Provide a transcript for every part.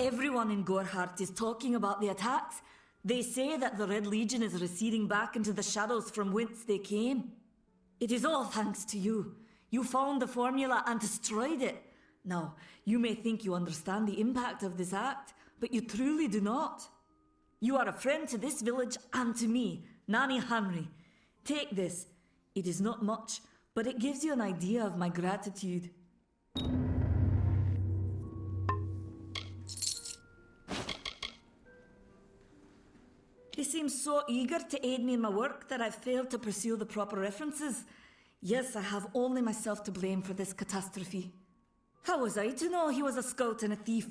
Everyone in Gorhart is talking about the attacks. They say that the Red Legion is receding back into the shadows from whence they came. It is all thanks to you. You found the formula and destroyed it. Now, you may think you understand the impact of this act, but you truly do not. You are a friend to this village and to me, Nanny Henry. Take this. It is not much, but it gives you an idea of my gratitude. He seems so eager to aid me in my work that I've failed to pursue the proper references. Yes, I have only myself to blame for this catastrophe. How was I to know he was a scout and a thief?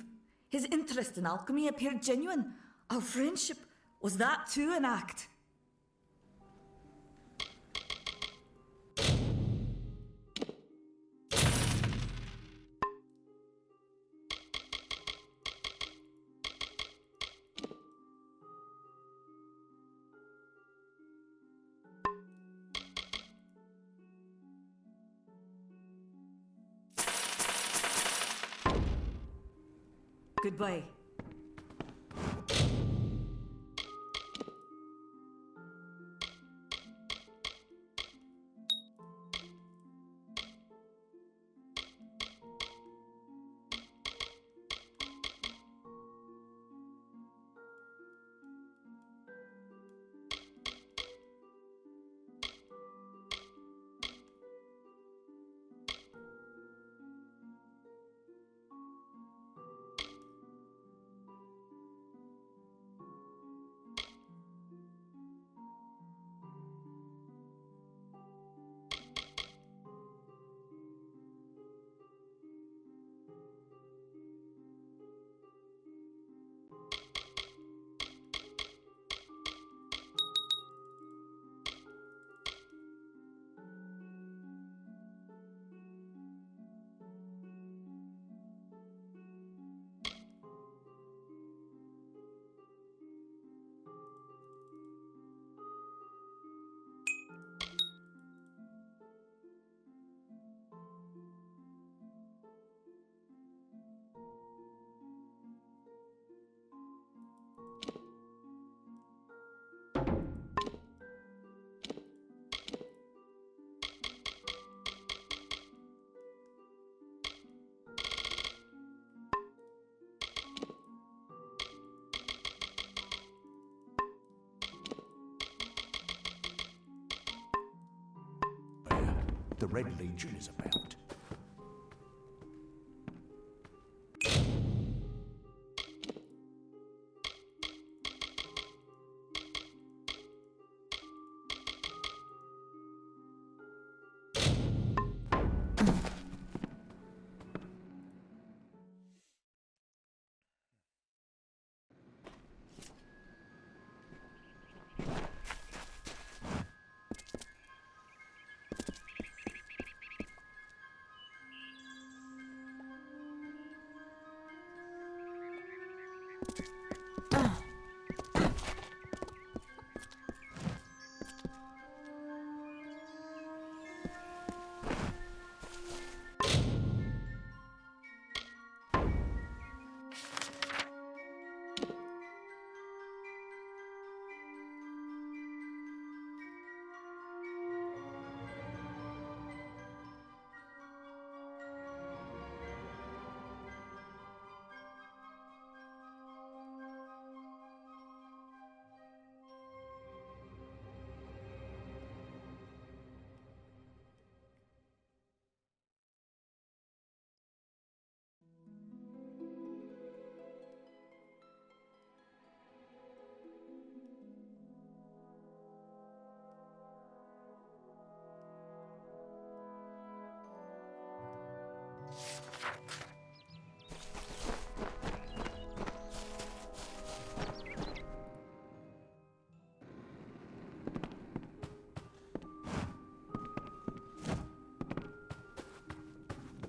His interest in alchemy appeared genuine. Our friendship, was that too an act? Goodbye. The Red Legion is about.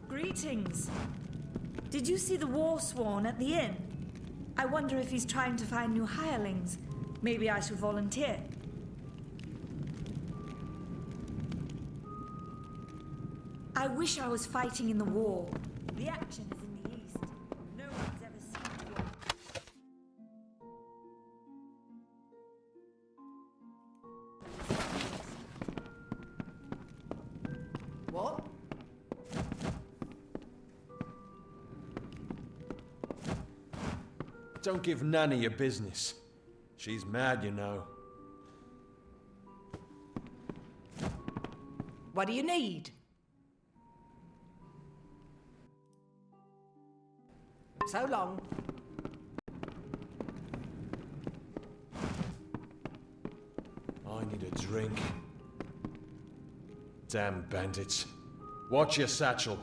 Greetings. Did you see the war sworn at the inn? I wonder if he's trying to find new hirelings. Maybe I should volunteer. I wish I was fighting in the war. The action is in the east. No one's ever seen war. Don't give Nanny your business. She's mad, you know. What do you need? So long. I need a drink. Damn bandits. Watch your satchel.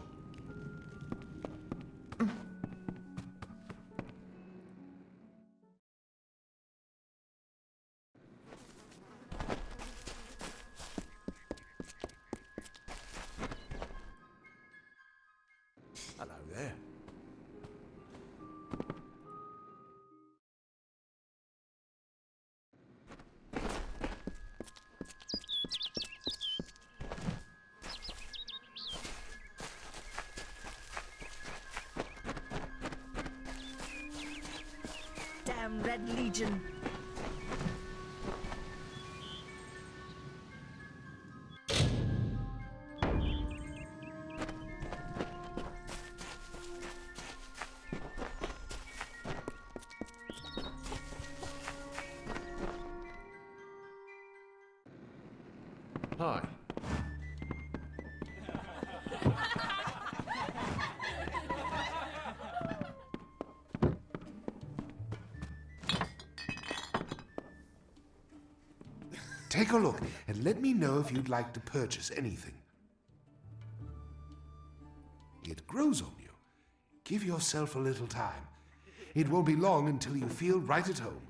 Hello there. Damn Red Legion. Hi. Take a look and let me know if you'd like to purchase anything. It grows on you. Give yourself a little time. It won't be long until you feel right at home.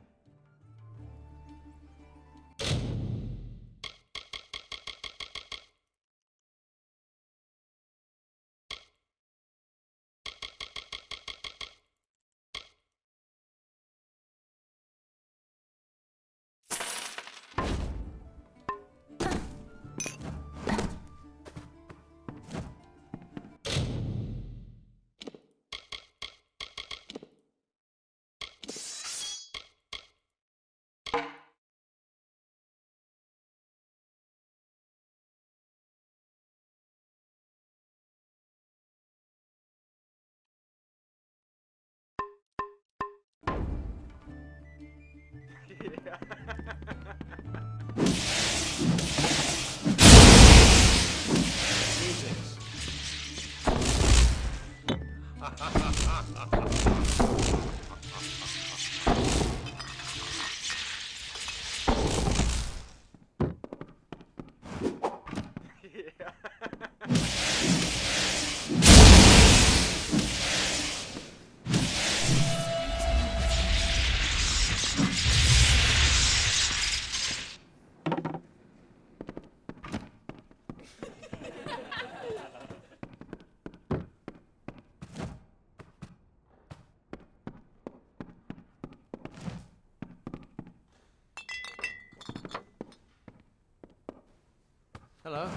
Hello.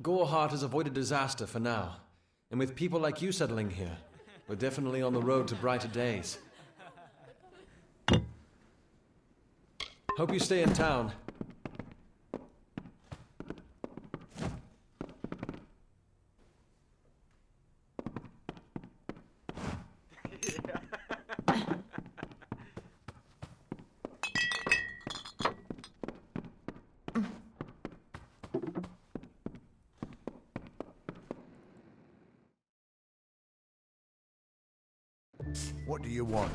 Gorehart has avoided disaster for now. And with people like you settling here, we're definitely on the road to brighter days. Hope you stay in town. What do you want?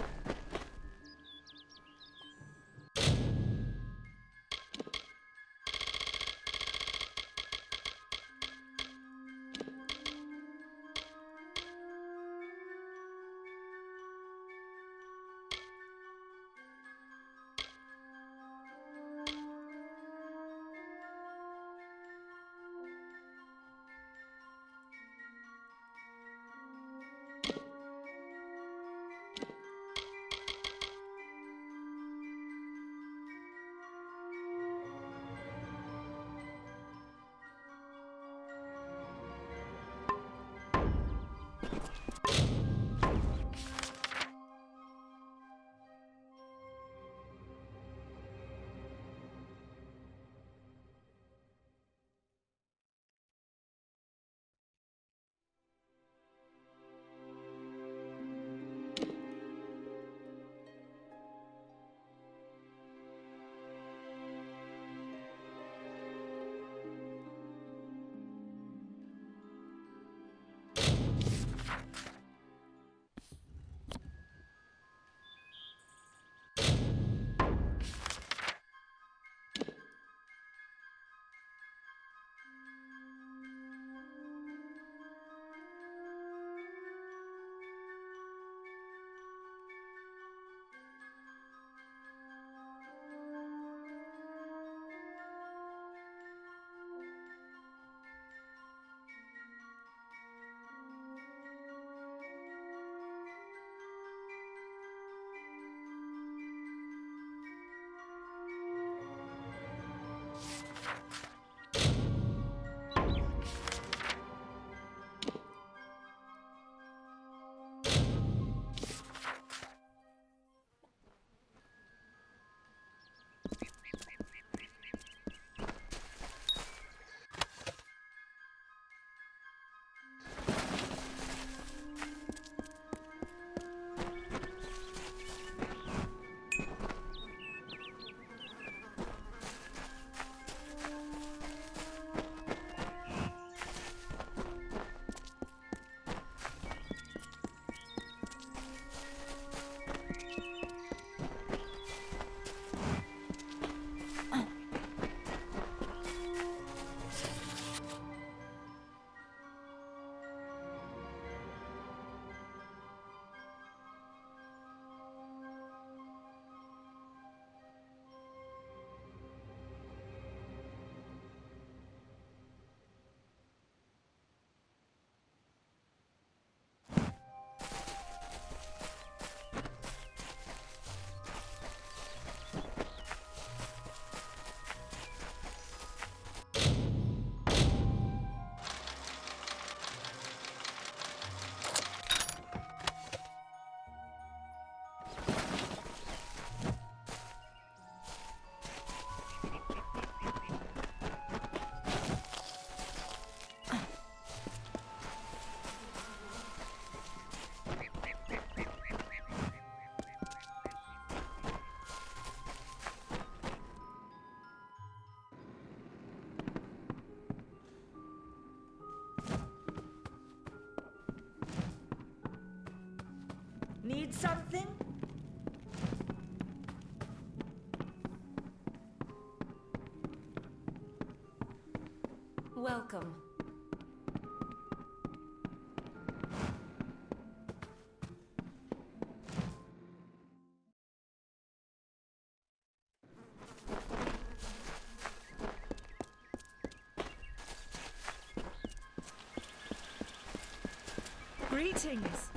Need something? Welcome. Greetings.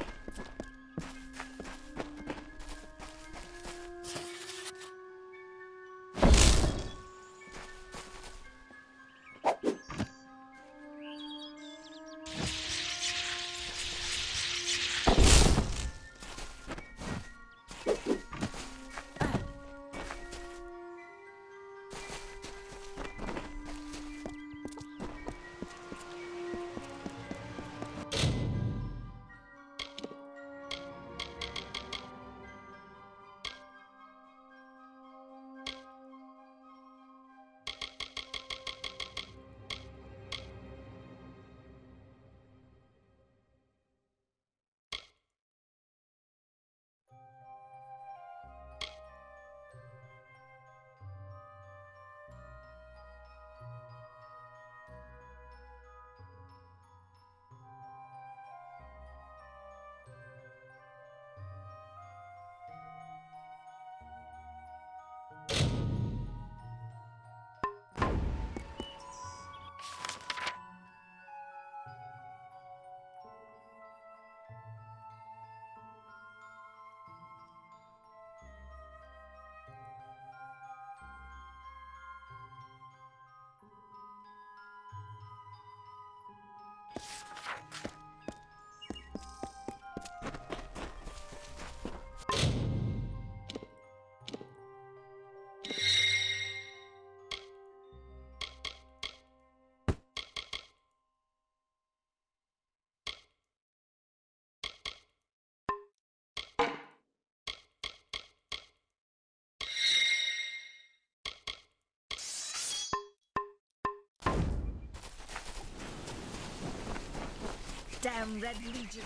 Damn Red Legion.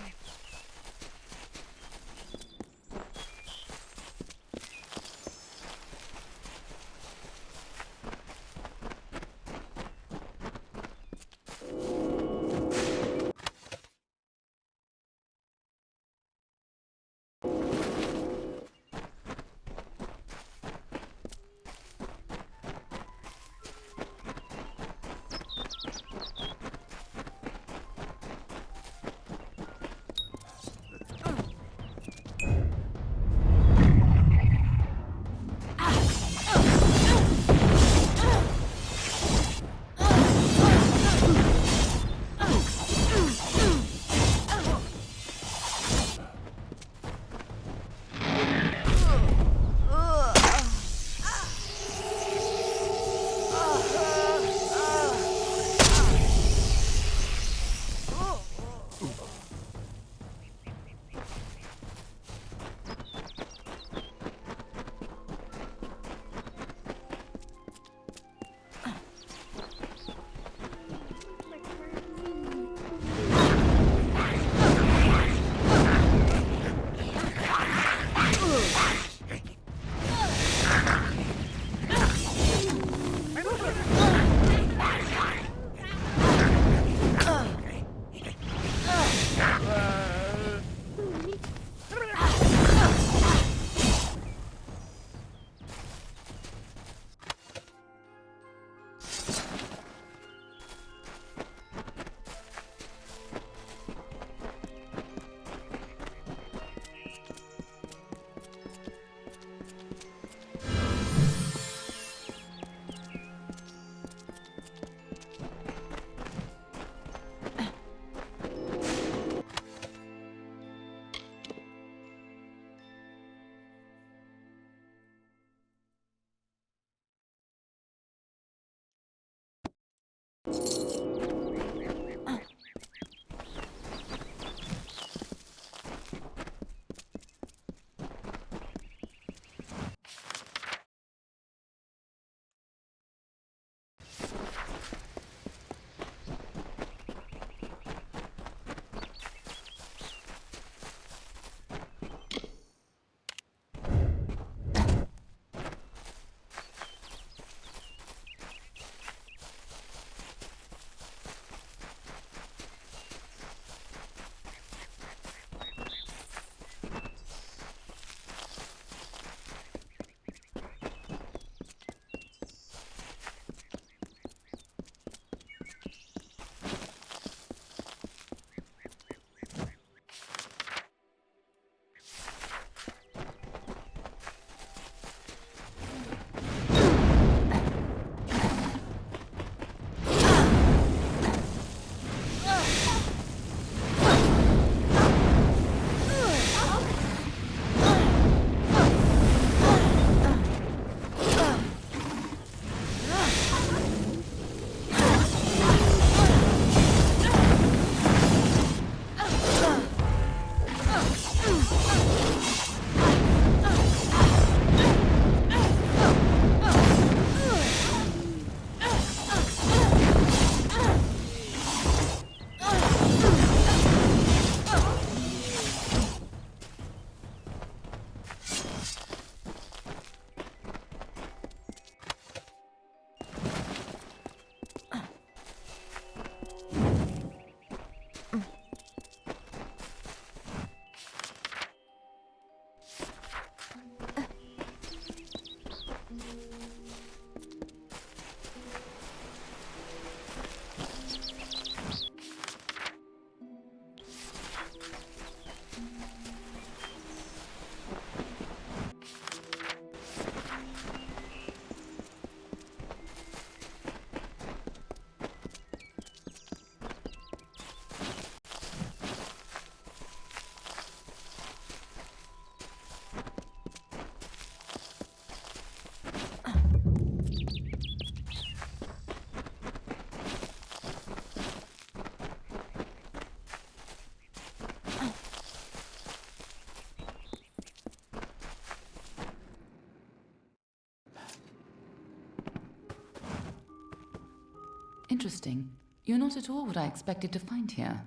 Interesting. You're not at all what I expected to find here.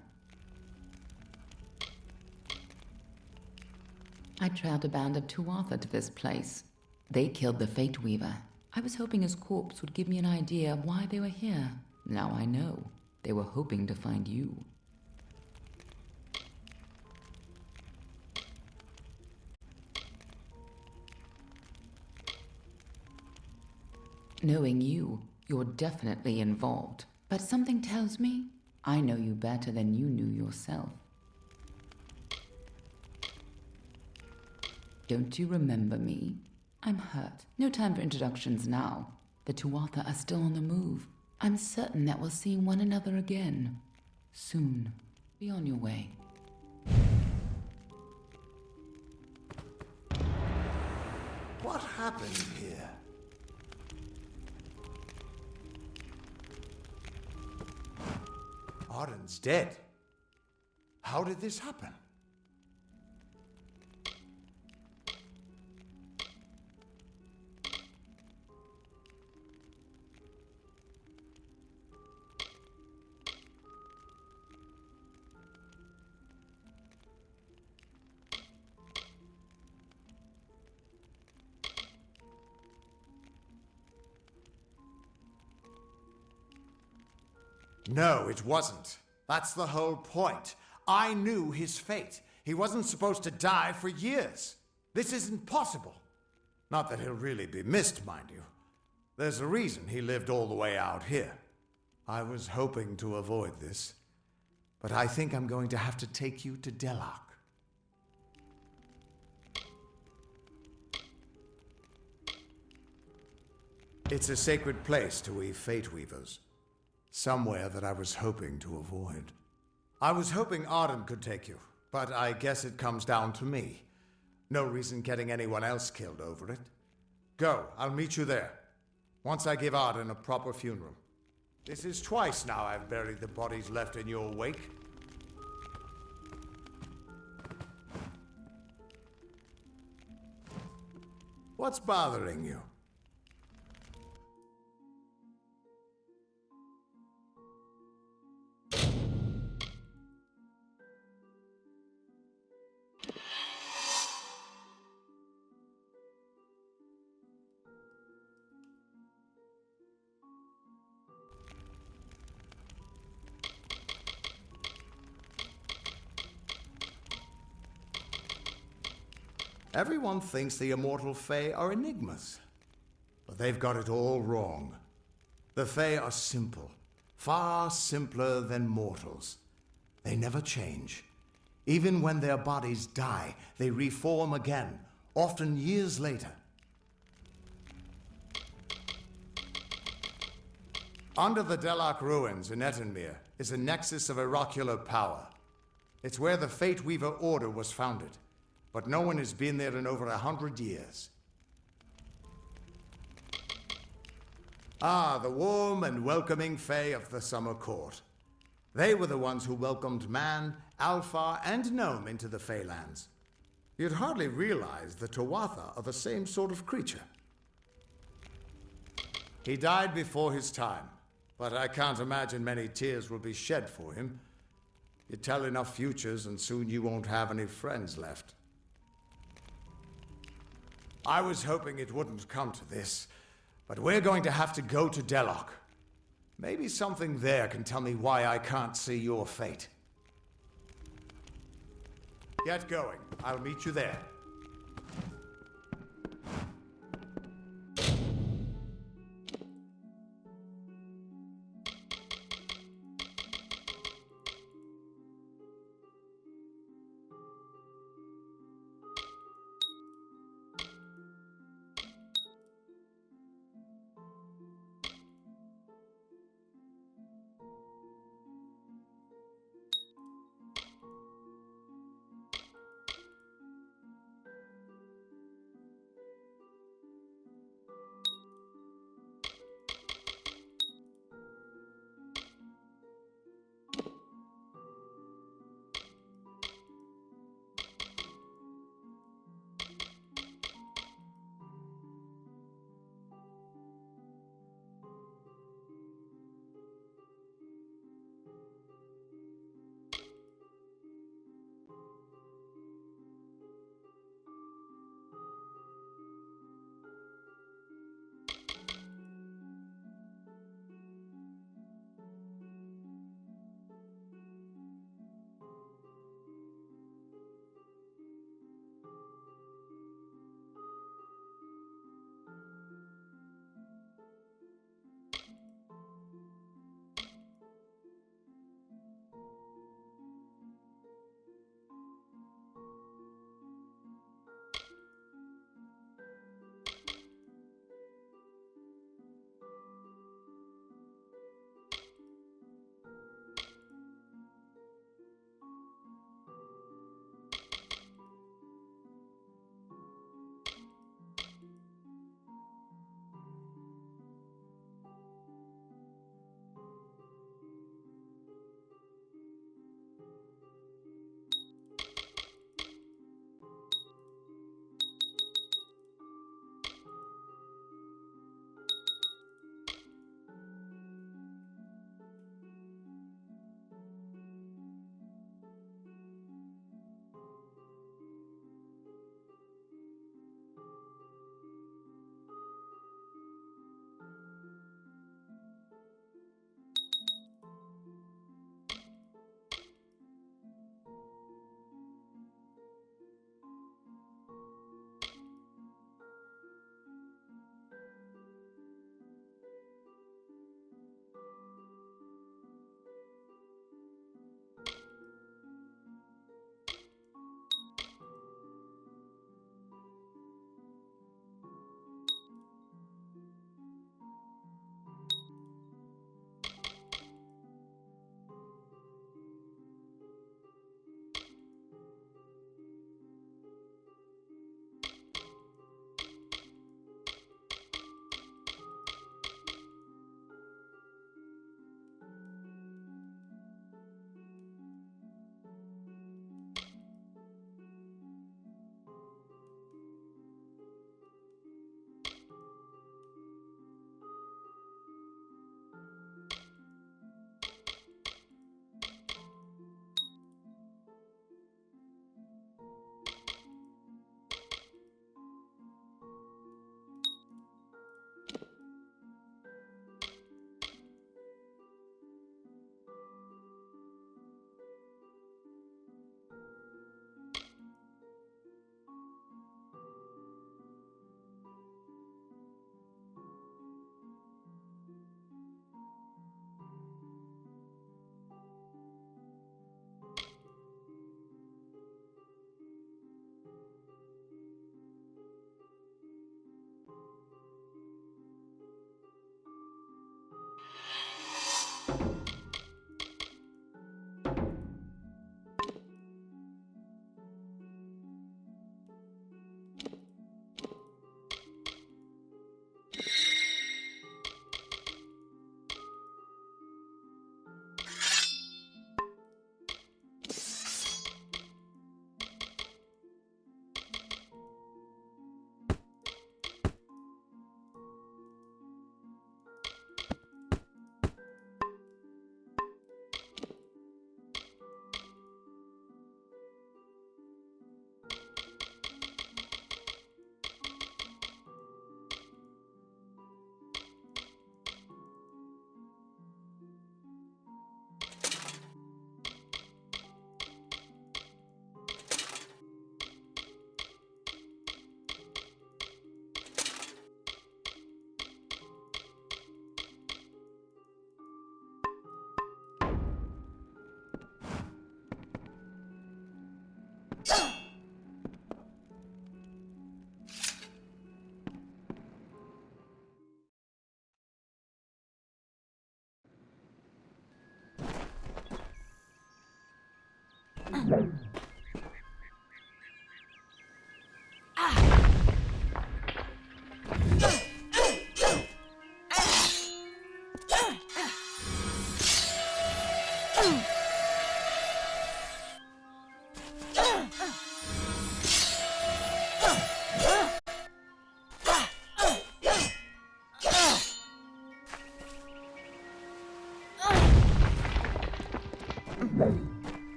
I trailed a band of Tuatha to this place. They killed the Fate Weaver. I was hoping his corpse would give me an idea of why they were here. Now I know. They were hoping to find you. Knowing you, you're definitely involved. But something tells me I know you better than you knew yourself. Don't you remember me? I'm hurt. No time for introductions now. The Tuatha are still on the move. I'm certain that we'll see one another again. Soon. Be on your way. What happened here? Arden's dead. How did this happen? No, it wasn't. That's the whole point. I knew his fate. He wasn't supposed to die for years. This isn't possible. Not that he'll really be missed, mind you. There's a reason he lived all the way out here. I was hoping to avoid this, but I think I'm going to have to take you to Delak. It's a sacred place to we Fate Weavers. Somewhere that I was hoping to avoid. I was hoping Arden could take you, but I guess it comes down to me. No reason getting anyone else killed over it. Go, I'll meet you there. Once I give Arden a proper funeral. This is twice now I've buried the bodies left in your wake. What's bothering you? Everyone thinks the immortal Fae are enigmas, but they've got it all wrong. The Fae are simple, far simpler than mortals. They never change. Even when their bodies die, they reform again, often years later. Under the Delak ruins in Etenmere is a nexus of oracular power. It's where the Fate Weaver Order was founded. But no one has been there in over 100 years. Ah, the warm and welcoming Fae of the Summer Court. They were the ones who welcomed man, Alpha, and Gnome into the Faelands. You'd hardly realize the Tuatha are the same sort of creature. He died before his time, but I can't imagine many tears will be shed for him. You tell enough futures and soon you won't have any friends left. I was hoping it wouldn't come to this, but we're going to have to go to Delok. Maybe something there can tell me why I can't see your fate. Get going. I'll meet you there.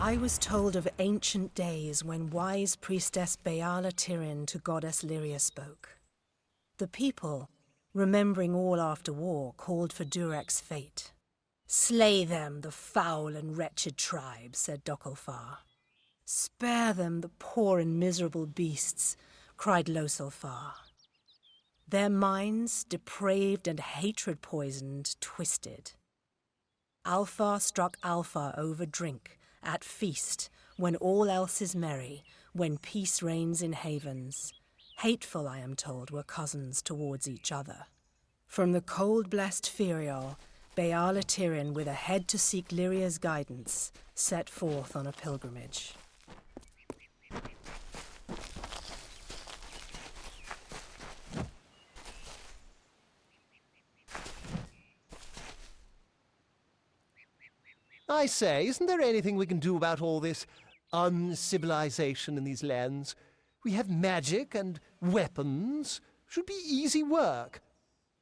I was told of ancient days when wise priestess Beala Tirin to goddess Lyria spoke. The people, remembering all after war, called for Durek's fate. "Slay them, the foul and wretched tribe," said Dokalfar. "Spare them, the poor and miserable beasts," cried Losalfar. Their minds, depraved and hatred-poisoned, twisted. Alfar struck Alfar over drink, at feast, when all else is merry, when peace reigns in havens. Hateful, I am told, were cousins towards each other. From the cold-blessed Ferial, Beala Tirin, with a head to seek Lyria's guidance, set forth on a pilgrimage. I say, isn't there anything we can do about all this uncivilization in these lands? We have magic and weapons. Should be easy work.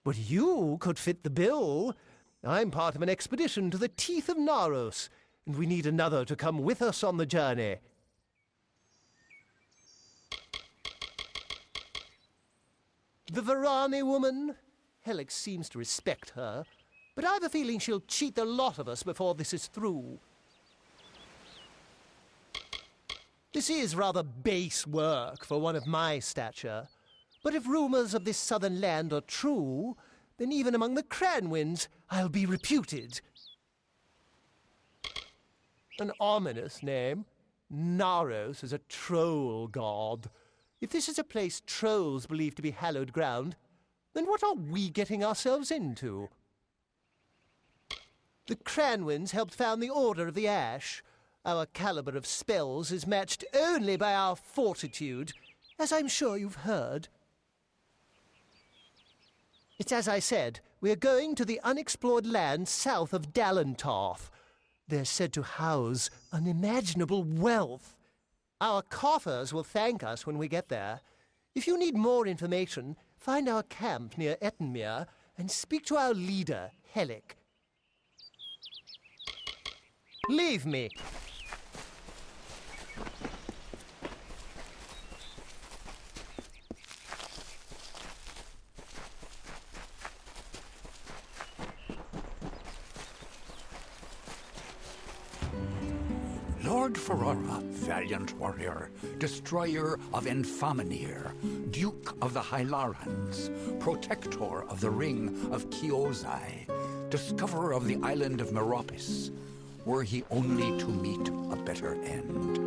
But you could fit the bill. I'm part of an expedition to the teeth of Naros, and we need another to come with us on the journey. The Varani woman? Helix seems to respect her, but I've a feeling she'll cheat the lot of us before this is through. This is rather base work for one of my stature, but if rumors of this southern land are true, then even among the Cranwins I'll be reputed. An ominous name. Naros is a troll god. If this is a place trolls believe to be hallowed ground, then what are we getting ourselves into? The Cranwins helped found the Order of the Ash. Our caliber of spells is matched only by our fortitude, as I'm sure you've heard. It's as I said, we're going to the unexplored land south of Dalentarth. They're said to house unimaginable wealth. Our coffers will thank us when we get there. If you need more information, find our camp near Ettenmere and speak to our leader, Helic. Leave me. Lord Ferrara, valiant warrior, destroyer of Enfaminir, Duke of the Hylarans, protector of the Ring of Kiozai, discoverer of the island of Meropis, were he only to meet a better end.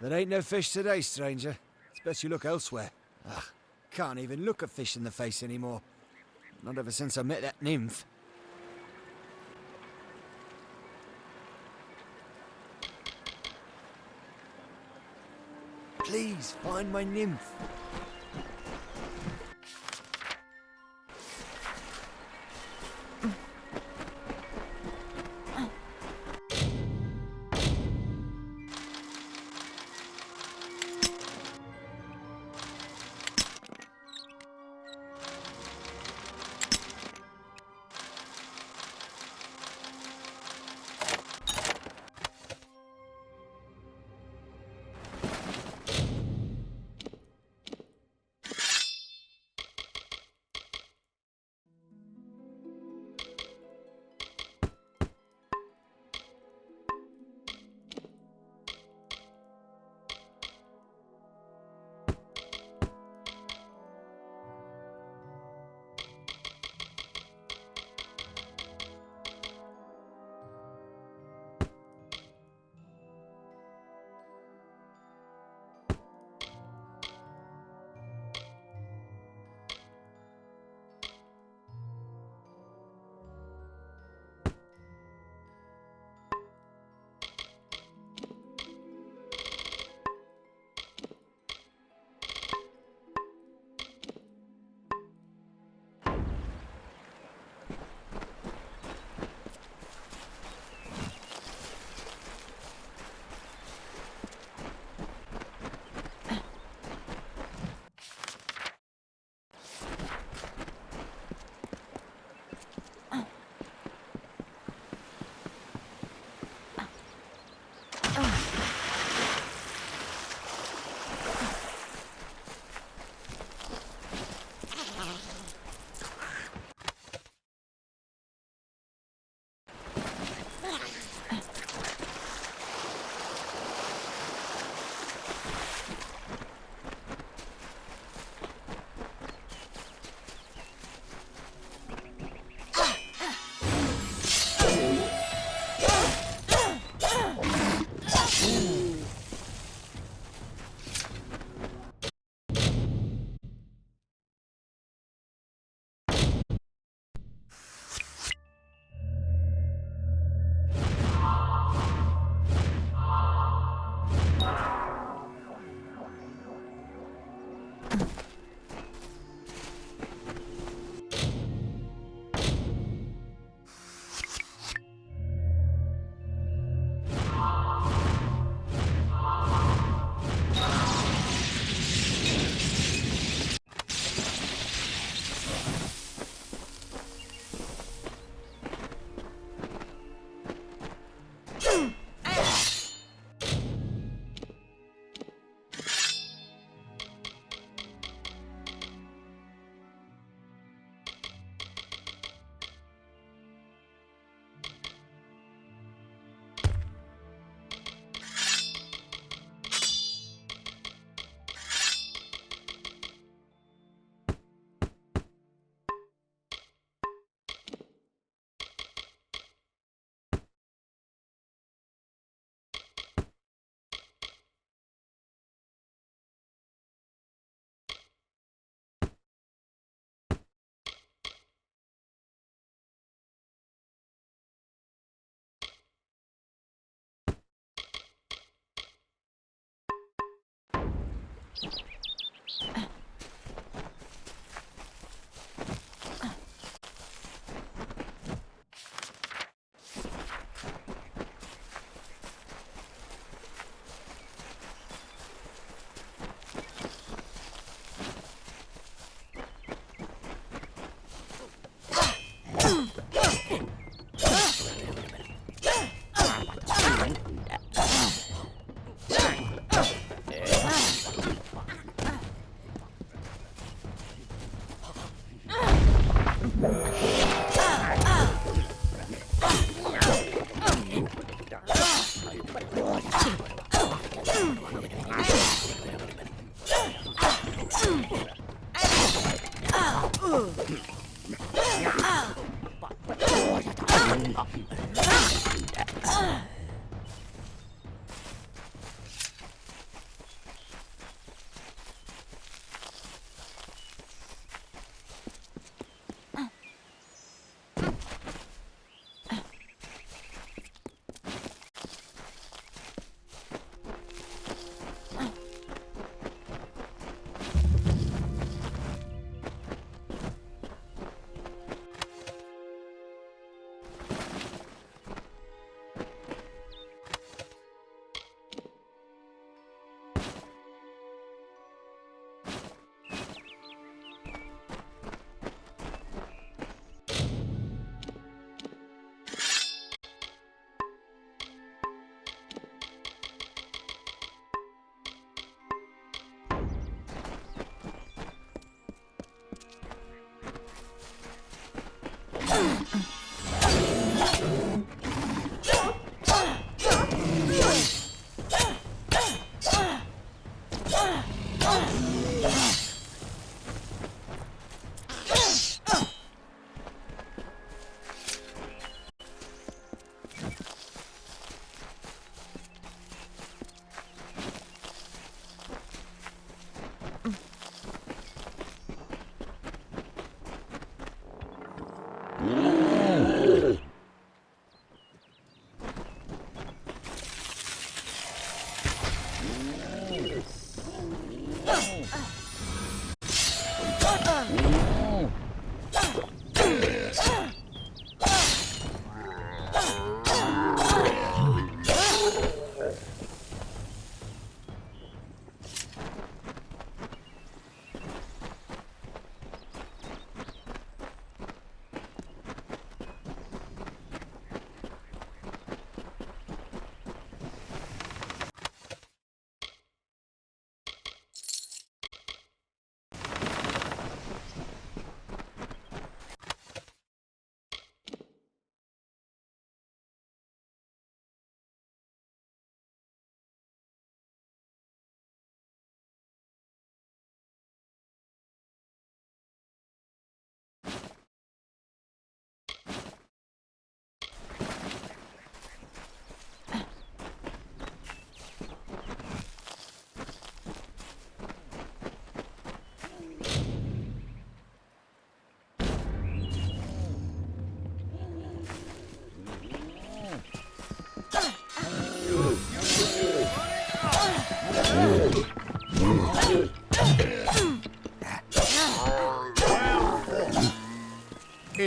There ain't no fish today, stranger. It's best you look elsewhere. Ugh, can't even look a fish in the face anymore. Not ever since I met that nymph. Please, find my nymph.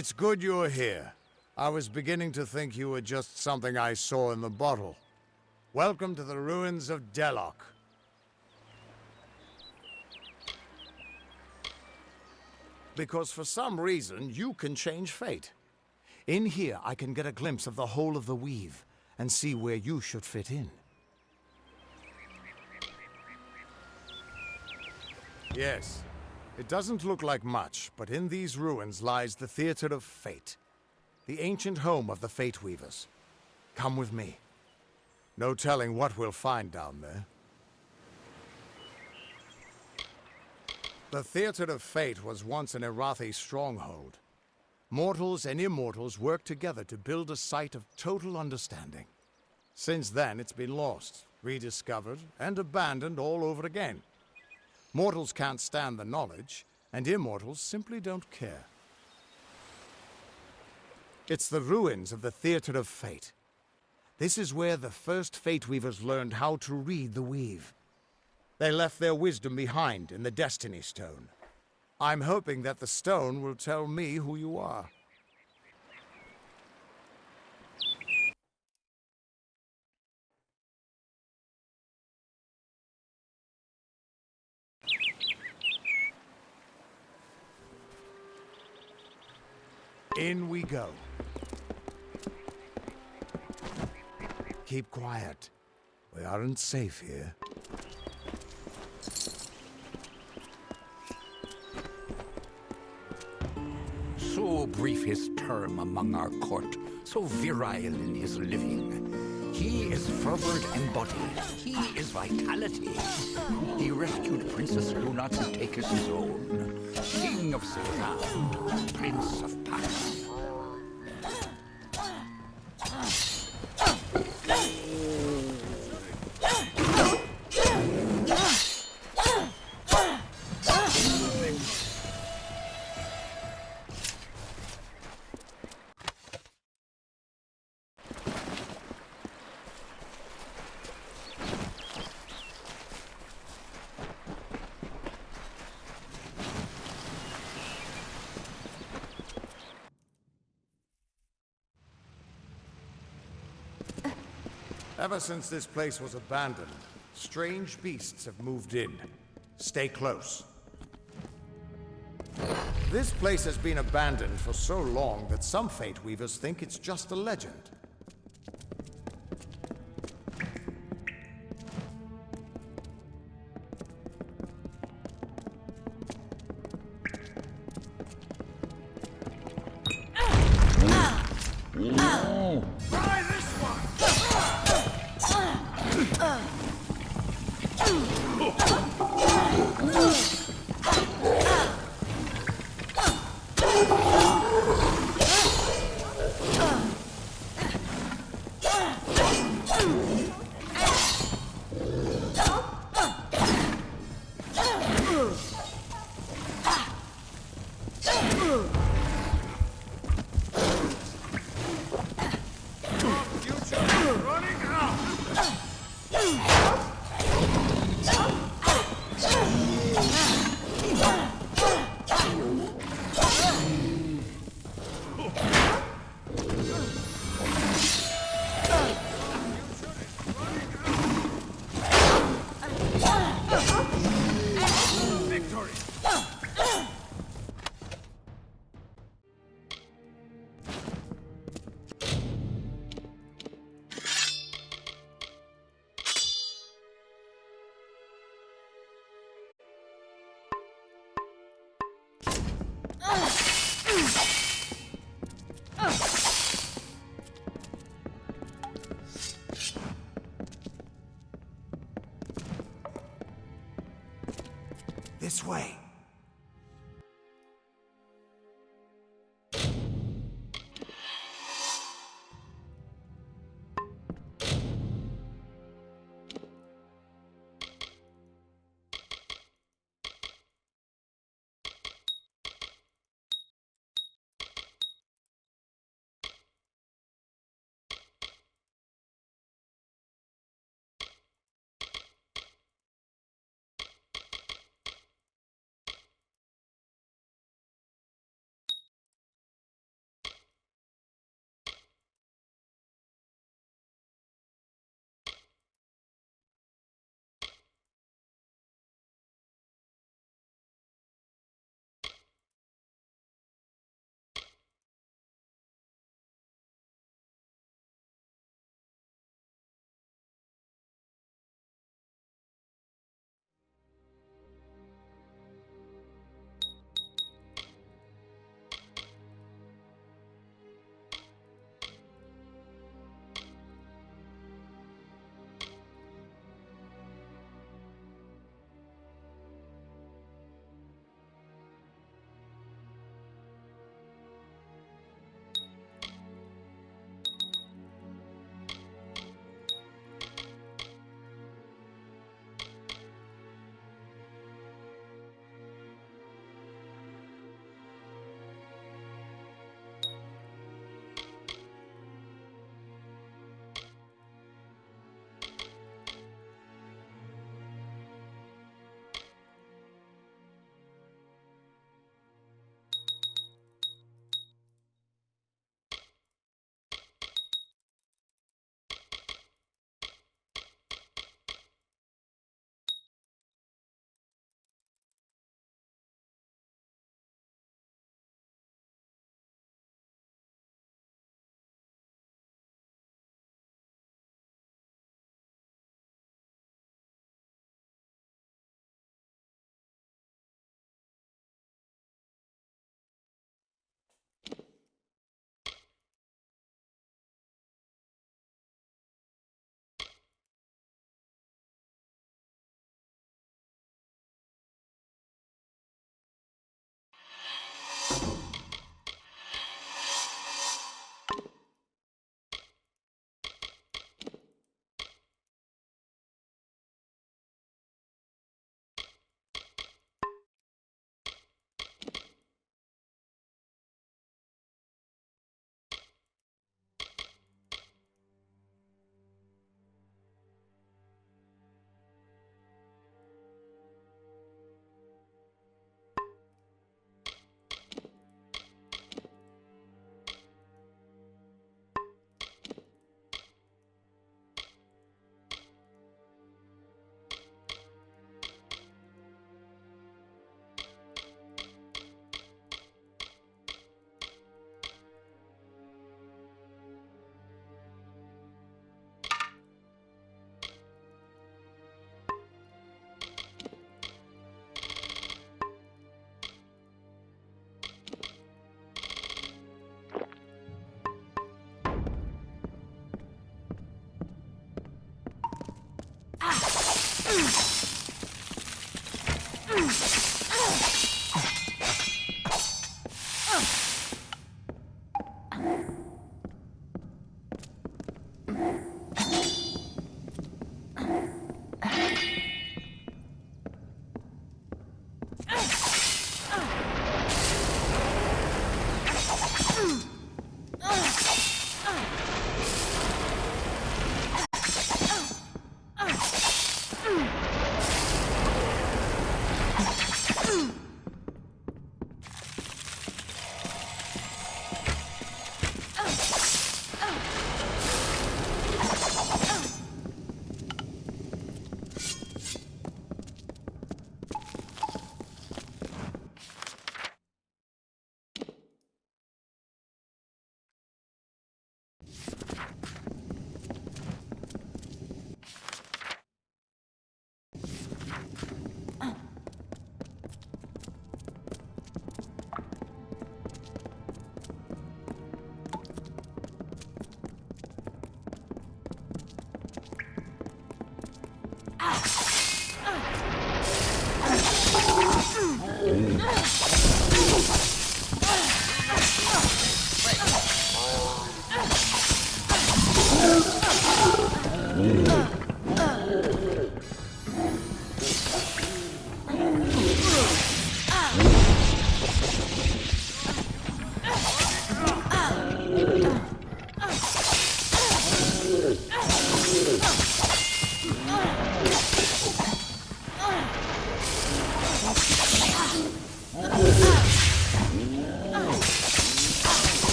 It's good you're here. I was beginning to think you were just something I saw in the bottle. Welcome to the ruins of Delok. Because for some reason, you can change fate. In here, I can get a glimpse of the whole of the weave and see where you should fit in. Yes. It doesn't look like much, but in these ruins lies the Theater of Fate, the ancient home of the Fate Weavers. Come with me. No telling what we'll find down there. The Theater of Fate was once an Irathi stronghold. Mortals and immortals worked together to build a site of total understanding. Since then, it's been lost, rediscovered, and abandoned all over again. Mortals can't stand the knowledge, and immortals simply don't care. It's the ruins of the Theater of Fate. This is where the first Fate Weavers learned how to read the weave. They left their wisdom behind in the Destiny Stone. I'm hoping that the stone will tell me who you are. In we go. Keep quiet. We aren't safe here. So brief his term among our court, so virile in his living. He is fervor embodied. He is vitality. He rescued Princess Luna to take as his own. King of Sivan, Prince of Passion. Ever since this place was abandoned, strange beasts have moved in. Stay close. This place has been abandoned for so long that some Fate Weavers think it's just a legend.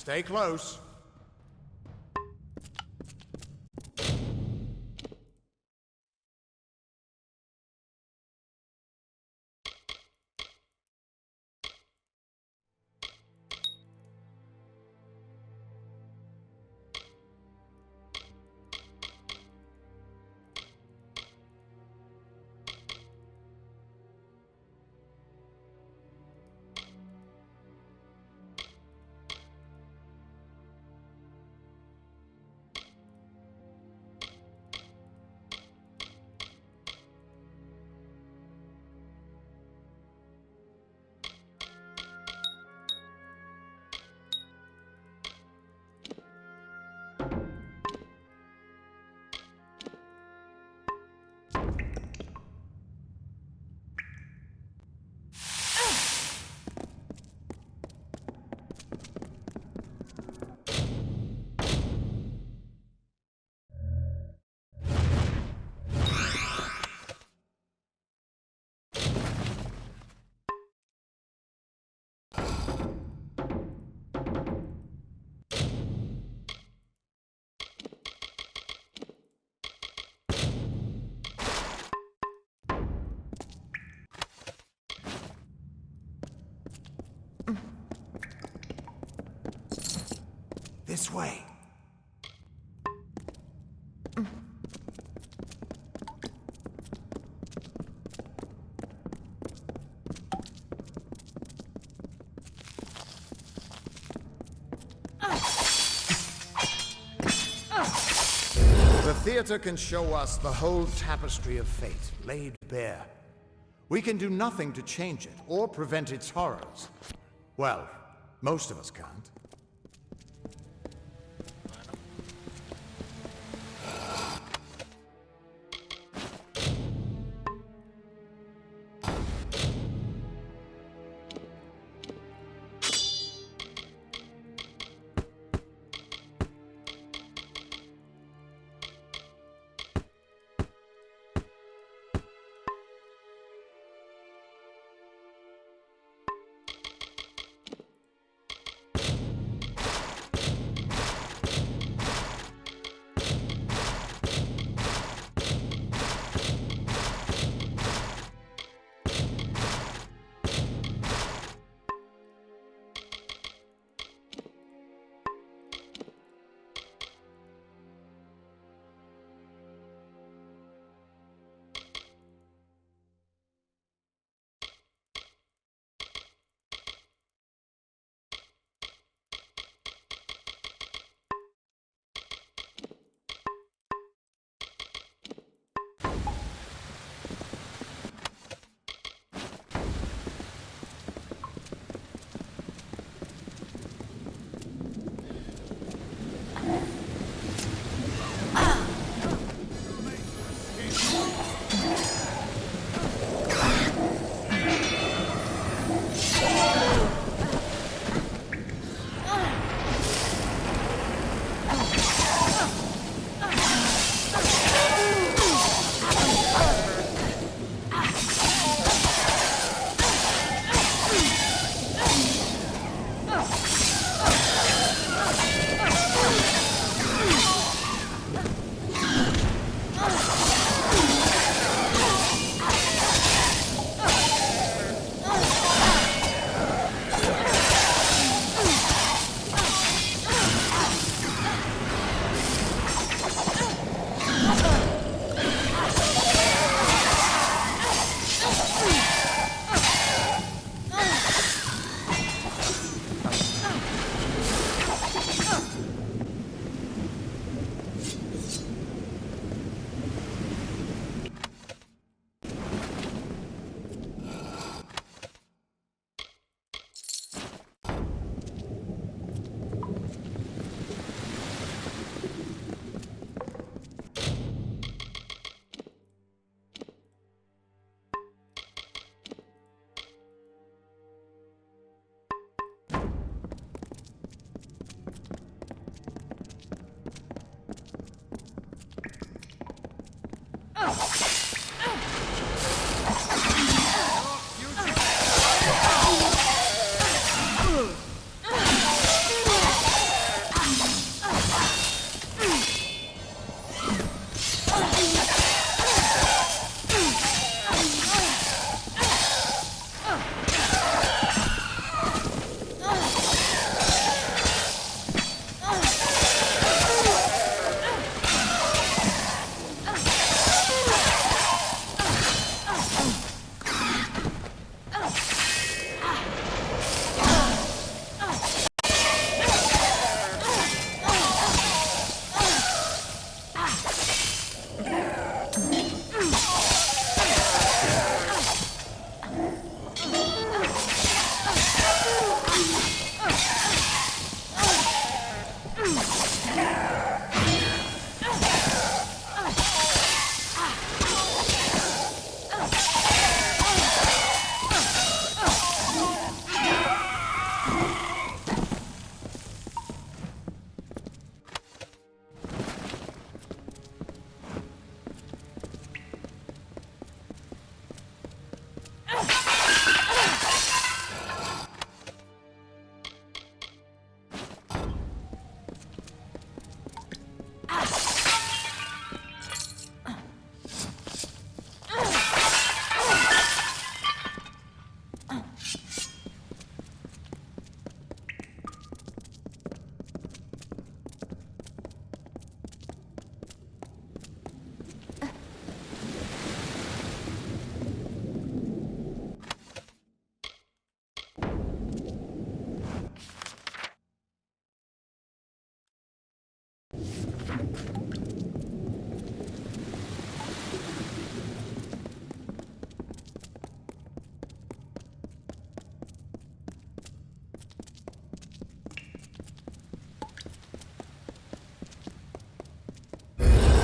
Stay close. This way. The theater can show us the whole tapestry of fate, laid bare. We can do nothing to change it, or prevent its horrors. Well, most of us can't.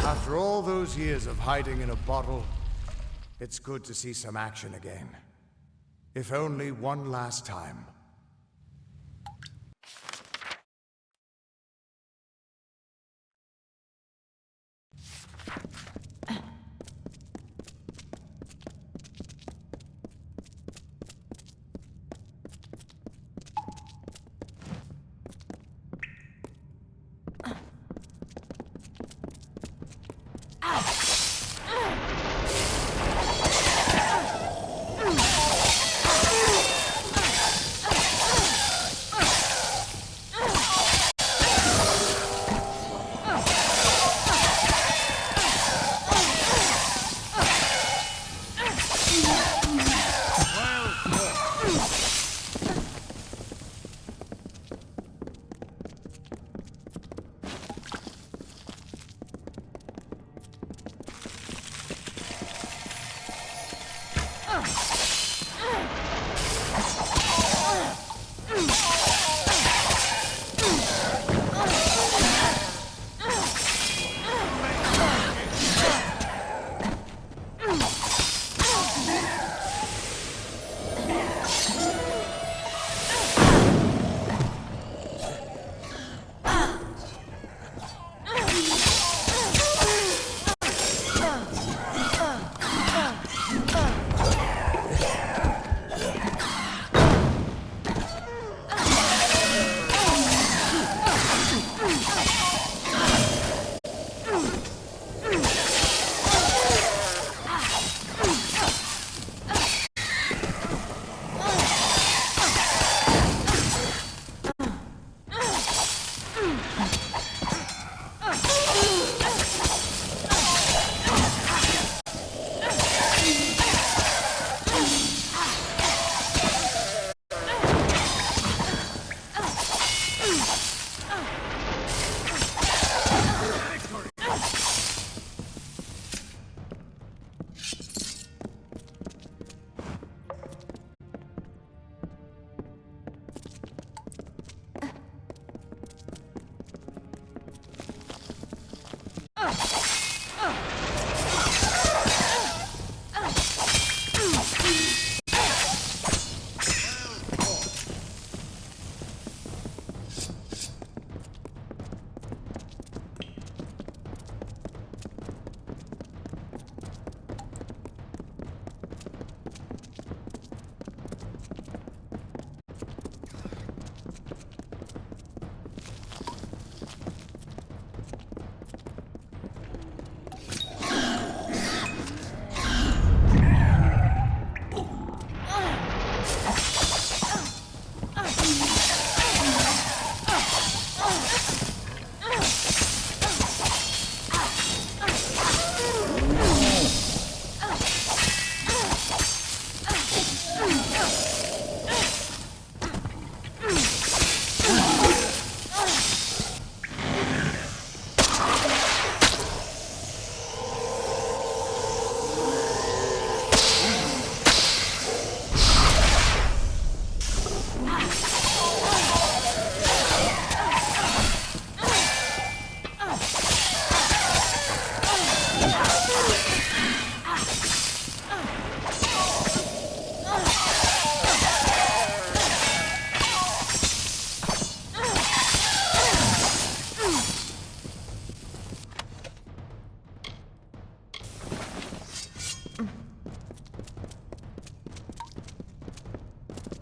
After all those years of hiding in a bottle, it's good to see some action again. If only one last time.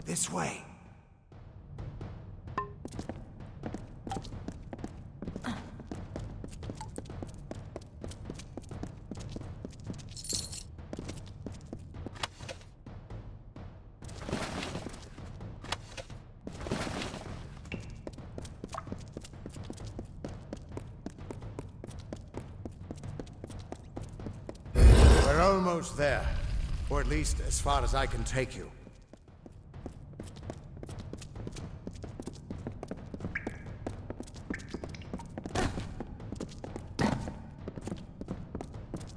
This way. We're almost there. Or at least as far as I can take you.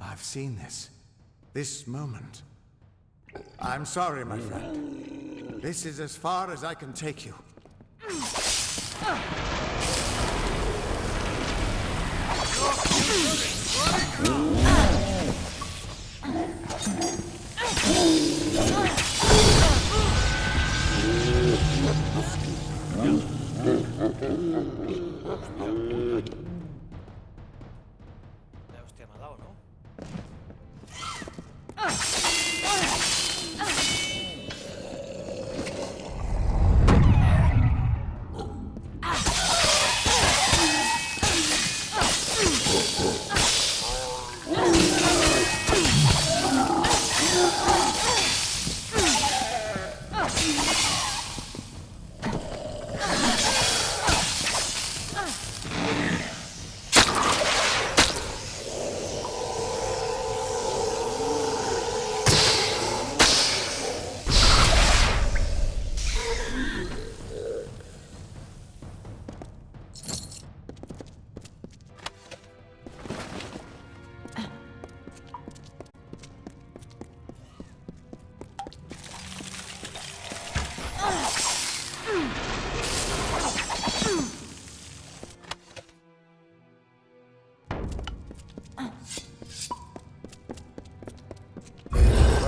I've seen this. This moment. I'm sorry, my friend. This is as far as I can take you. What? hostia me ha dado, ¿no?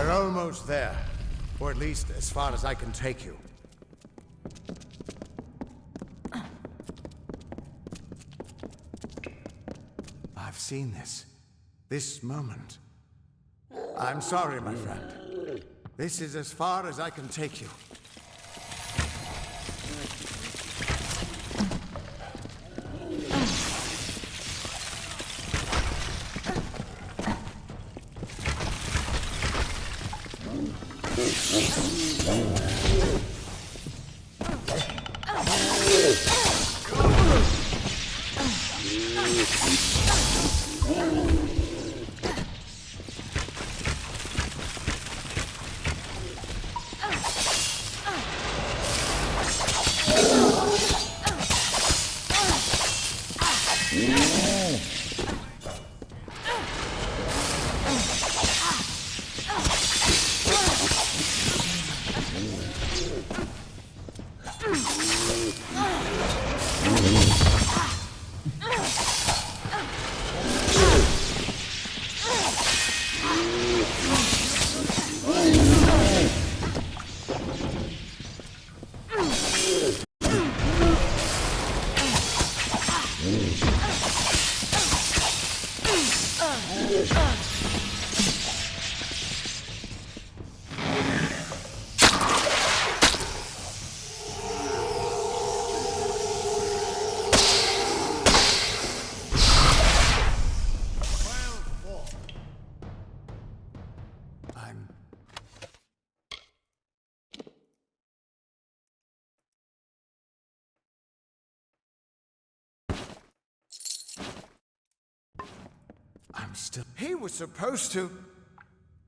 We're almost there. Or at least as far as I can take you. I've seen this. This moment. I'm sorry, my friend. This is as far as I can take you. I'm still... He was supposed to...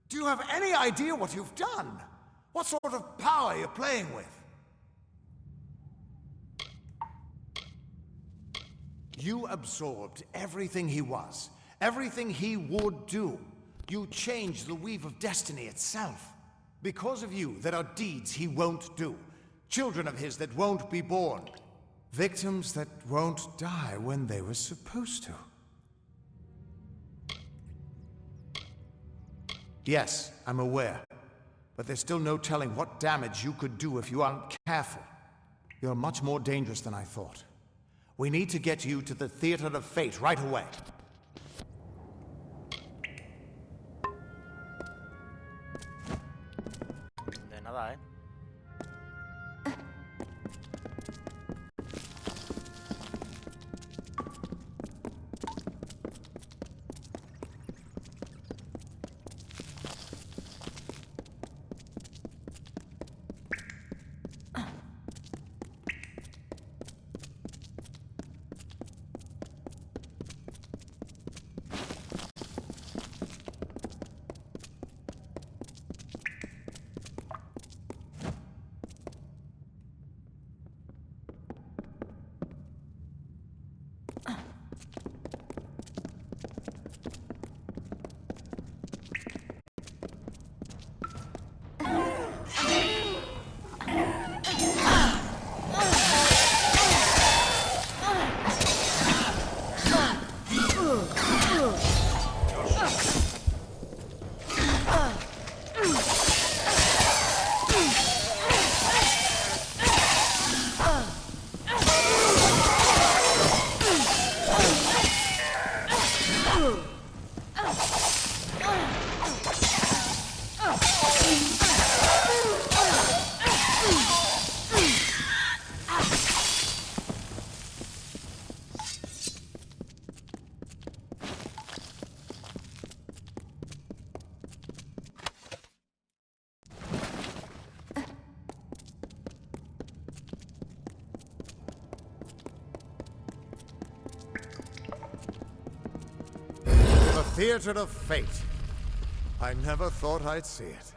Do you have any idea what you've done? What sort of power you're playing with? You absorbed everything he was, everything he would do. You changed the weave of destiny itself. Because of you, there are deeds he won't do. Children of his that won't be born. Victims that won't die when they were supposed to. Yes, I'm aware. But there's still no telling what damage you could do if you aren't careful. You're much more dangerous than I thought. We need to get you to the Theater of Fate right away. De nada, ¿eh? The Theater of Fate. I never thought I'd see it.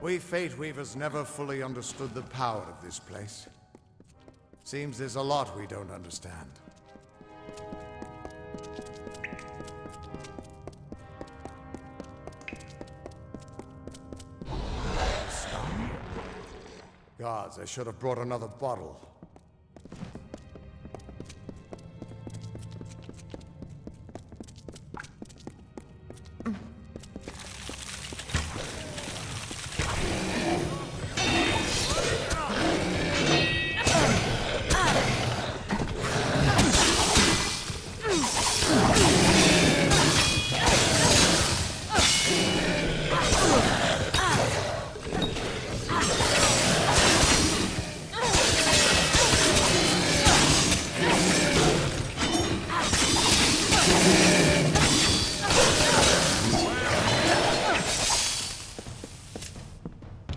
We Fate Weavers never fully understood the power of this place. Seems there's a lot we don't understand. Gods, I should have brought another bottle.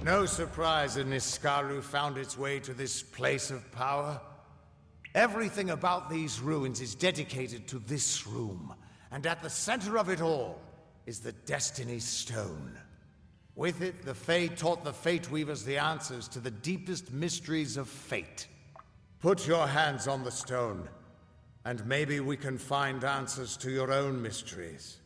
No surprise that Niskaru found its way to this place of power. Everything about these ruins is dedicated to this room, and at the center of it all is the Destiny Stone. With it, the Fae taught the Fate Weavers the answers to the deepest mysteries of fate. Put your hands on the stone, and maybe we can find answers to your own mysteries.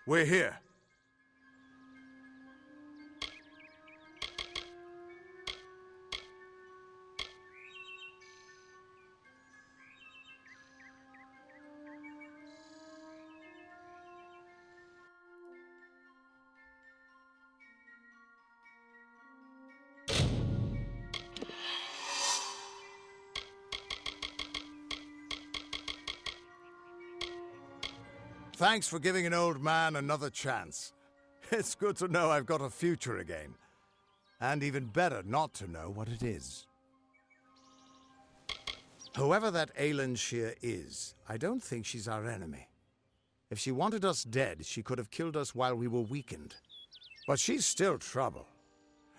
We're here. Thanks for giving an old man another chance. It's good to know I've got a future again. And even better not to know what it is. Whoever that Aelin Shear is, I don't think she's our enemy. If she wanted us dead, she could have killed us while we were weakened. But she's still trouble.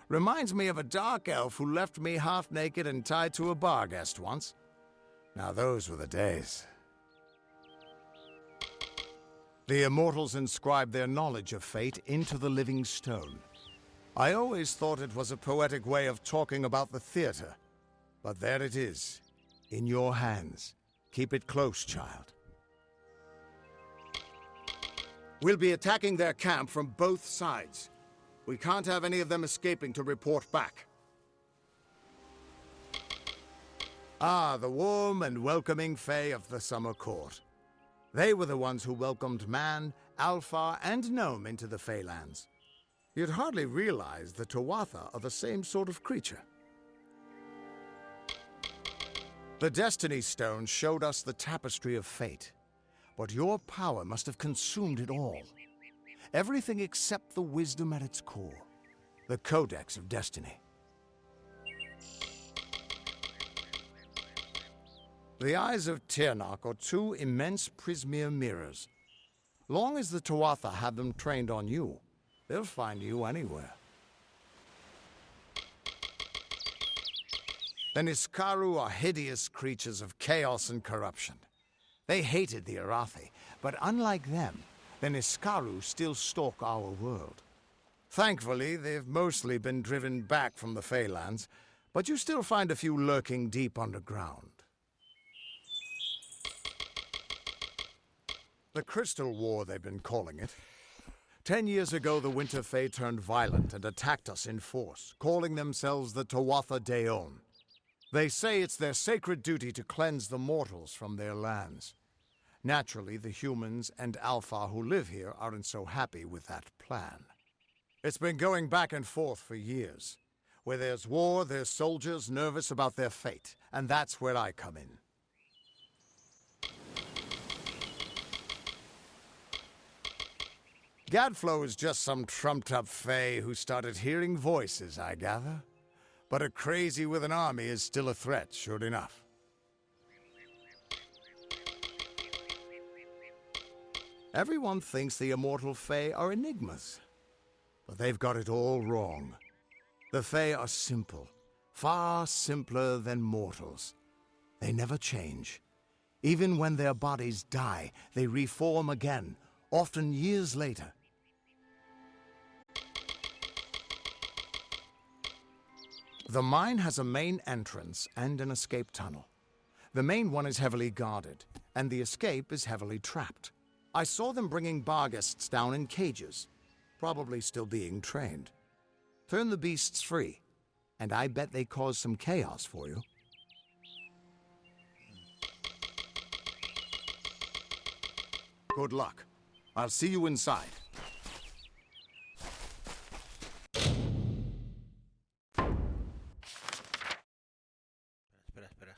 Reminds me of a dark elf who left me half naked and tied to a bar guest once. Now those were the days. The immortals inscribed their knowledge of fate into the living stone. I always thought it was a poetic way of talking about the theater. But there it is, in your hands. Keep it close, child. We'll be attacking their camp from both sides. We can't have any of them escaping to report back. Ah, the warm and welcoming Fae of the Summer Court. They were the ones who welcomed man, Alpha, and Gnome into the Feylands. You'd hardly realize the Tuatha are the same sort of creature. The Destiny Stone showed us the tapestry of fate, but your power must have consumed it all. Everything except the wisdom at its core, the Codex of Destiny. The eyes of Tirnoch are two immense Prismere mirrors. Long as the Tuatha have them trained on you, they'll find you anywhere. The Niskaru are hideous creatures of chaos and corruption. They hated the Arathi, but unlike them, the Niskaru still stalk our world. Thankfully, they've mostly been driven back from the Feylands, but you still find a few lurking deep underground. The Crystal War, they've been calling it. 10 years ago, the Winter Fae turned violent and attacked us in force, calling themselves the Tuatha Daon. They say it's their sacred duty to cleanse the mortals from their lands. Naturally, the humans and Alpha who live here aren't so happy with that plan. It's been going back and forth for years. Where there's war, there's soldiers nervous about their fate, and that's where I come in. Gadflow is just some trumped-up Fae who started hearing voices, I gather. But a crazy with an army is still a threat, sure enough. Everyone thinks the immortal Fae are enigmas. But they've got it all wrong. The Fae are simple, far simpler than mortals. They never change. Even when their bodies die, they reform again, often years later. The mine has a main entrance and an escape tunnel. The main one is heavily guarded, and the escape is heavily trapped. I saw them bringing barghests down in cages, probably still being trained. Turn the beasts free, and I bet they cause some chaos for you. Good luck. I'll see you inside. Espera.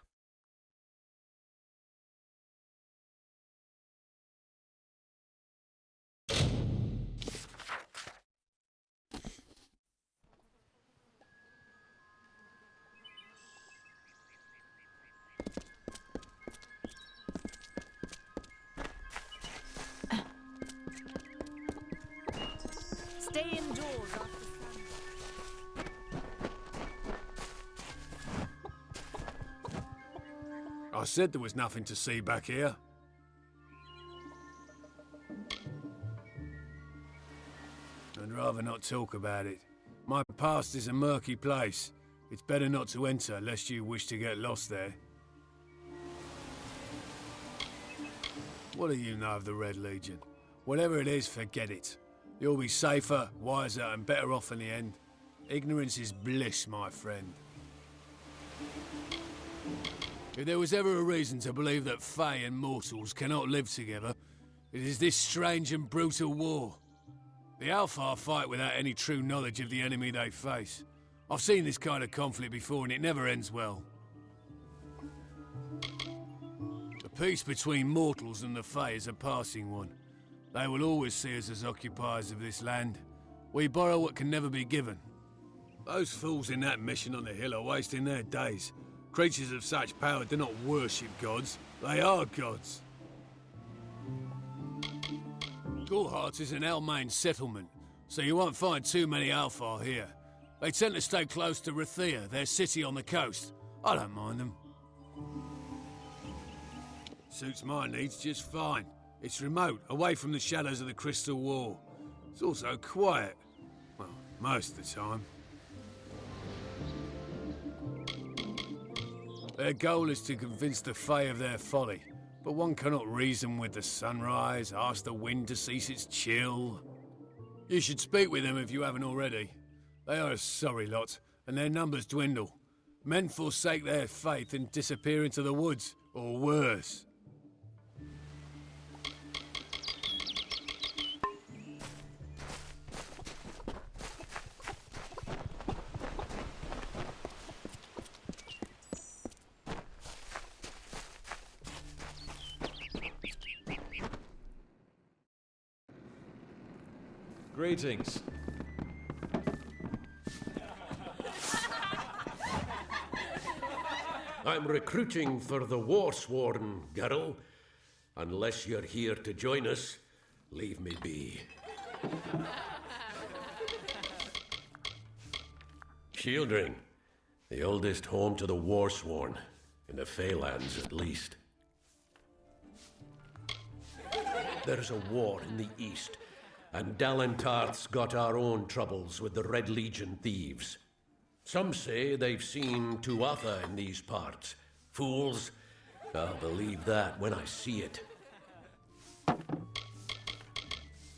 Stay indoors after I said there was nothing to see back here. I'd rather not talk about it. My past is a murky place. It's better not to enter, lest you wish to get lost there. What do you know of the Red Legion? Whatever it is, forget it. You'll be safer, wiser, and better off in the end. Ignorance is bliss, my friend. If there was ever a reason to believe that Fae and mortals cannot live together, it is this strange and brutal war. The Alpha fight without any true knowledge of the enemy they face. I've seen this kind of conflict before and it never ends well. The peace between mortals and the Fae is a passing one. They will always see us as occupiers of this land. We borrow what can never be given. Those fools in that mission on the hill are wasting their days. Creatures of such power do not worship gods. They are gods. Gorehart is an Almain settlement, so you won't find too many Alfar here. They tend to stay close to Rathia, their city on the coast. I don't mind them. Suits my needs just fine. It's remote, away from the shadows of the Crystal Wall. It's also quiet. Well, most of the time. Their goal is to convince the Fae of their folly, but one cannot reason with the sunrise, ask the wind to cease its chill. You should speak with them if you haven't already. They are a sorry lot, and their numbers dwindle. Men forsake their faith and disappear into the woods, or worse. Greetings. I'm recruiting for the Warsworn, girl. Unless you're here to join us, leave me be. Shieldring, the oldest home to the Warsworn, in the Feylands at least. There's a war in the east, and Dalentarth's got our own troubles with the Red Legion thieves. Some say they've seen Tuatha in these parts. Fools, I'll believe that when I see it.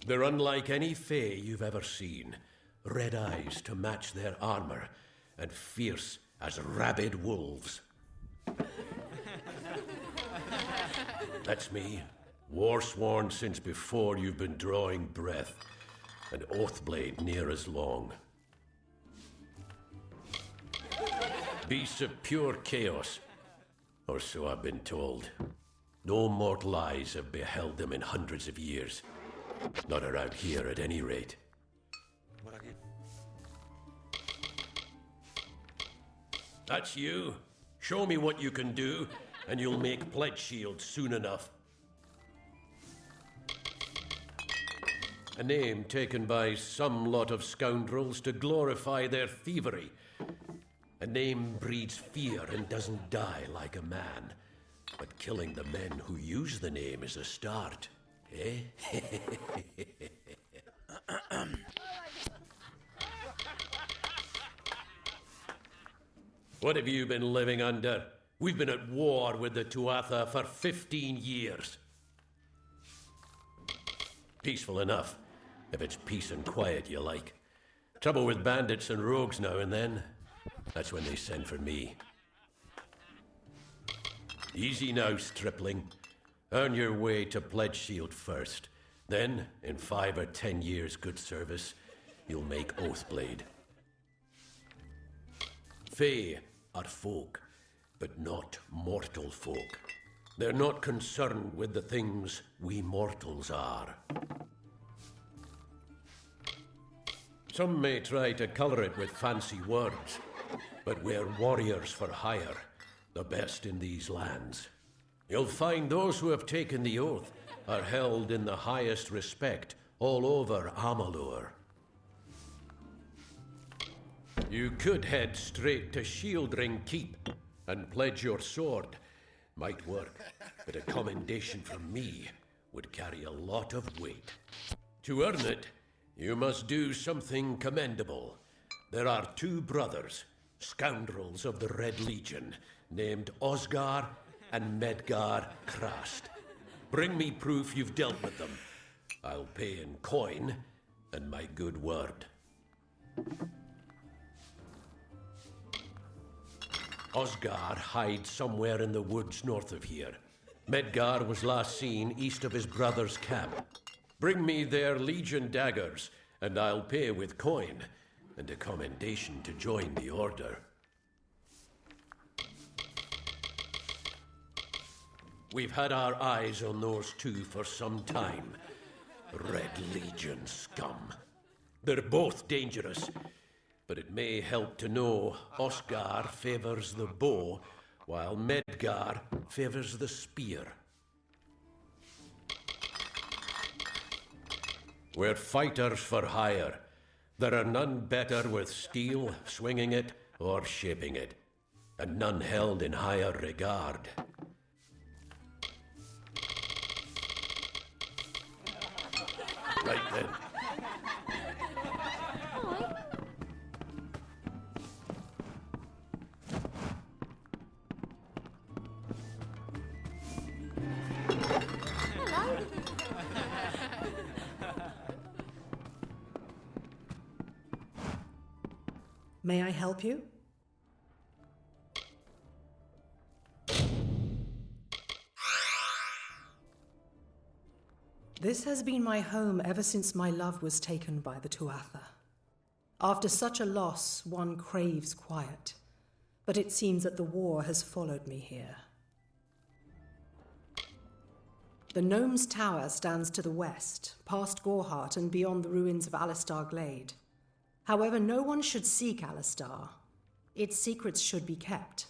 They're unlike any Fey you've ever seen. Red eyes to match their armor, and fierce as rabid wolves. That's me, Warsworn since before you've been drawing breath, and Oathblade near as long. Beasts of pure chaos, or so I've been told. No mortal eyes have beheld them in hundreds of years. Not around here, at any rate. That's you. Show me what you can do, and you'll make pledge shields soon enough. A name taken by some lot of scoundrels to glorify their thievery. A name breeds fear and doesn't die like a man. But killing the men who use the name is a start, eh? What have you been living under? We've been at war with the Tuatha for 15 years. Peaceful enough, if it's peace and quiet you like. Trouble with bandits and rogues now and then. That's when they send for me. Easy now, stripling. Earn your way to Pledge Shield first. Then, in 5 or 10 years' good service, you'll make Oathblade. Fae are folk, but not mortal folk. They're not concerned with the things we mortals are. Some may try to color it with fancy words, but we're warriors for hire, the best in these lands. You'll find those who have taken the oath are held in the highest respect all over Amalur. You could head straight to Shieldring Keep and pledge your sword. Might work, but a commendation from me would carry a lot of weight. To earn it, you must do something commendable. There are 2 brothers, scoundrels of the Red Legion, named Osgar and Medgar Krast. Bring me proof you've dealt with them. I'll pay in coin and my good word. Osgar hides somewhere in the woods north of here. Medgar was last seen east of his brother's camp. Bring me their Legion daggers, and I'll pay with coin, and a commendation to join the order. We've had our eyes on those 2 for some time. Red Legion scum. They're both dangerous, but it may help to know Oscar favors the bow, while Medgar favors the spear. We're fighters for hire. There are none better with steel, swinging it, or shaping it, and none held in higher regard. Right then. May I help you? This has been my home ever since my love was taken by the Tuatha. After such a loss, one craves quiet, but it seems that the war has followed me here. The Gnome's Tower stands to the west, past Gorhart and beyond the ruins of Alistar Glade. However, no one should seek Alistar. Its secrets should be kept.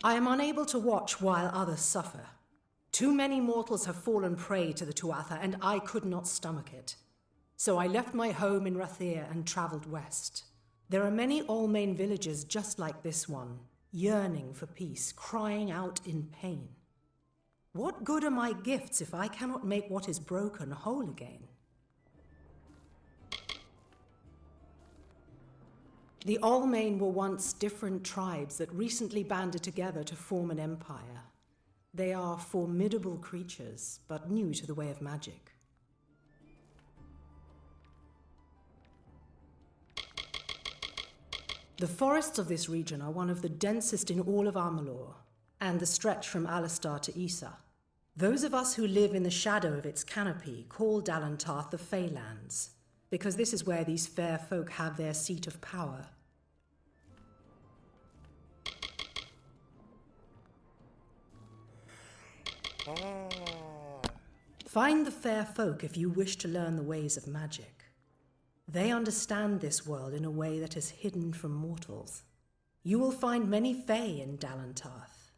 I am unable to watch while others suffer. Too many mortals have fallen prey to the Tuatha, and I could not stomach it. So I left my home in Rathir and travelled west. There are many Almain villages just like this one, yearning for peace, crying out in pain. What good are my gifts if I cannot make what is broken whole again? The Almain were once different tribes that recently banded together to form an empire. They are formidable creatures, but new to the way of magic. The forests of this region are one of the densest in all of Amalur, and the stretch from Alistar to Issa. Those of us who live in the shadow of its canopy call Dalantarth the Feylands, because this is where these fair folk have their seat of power. Find the fair folk if you wish to learn the ways of magic. They understand this world in a way that is hidden from mortals. You will find many Fey in Dalantarth,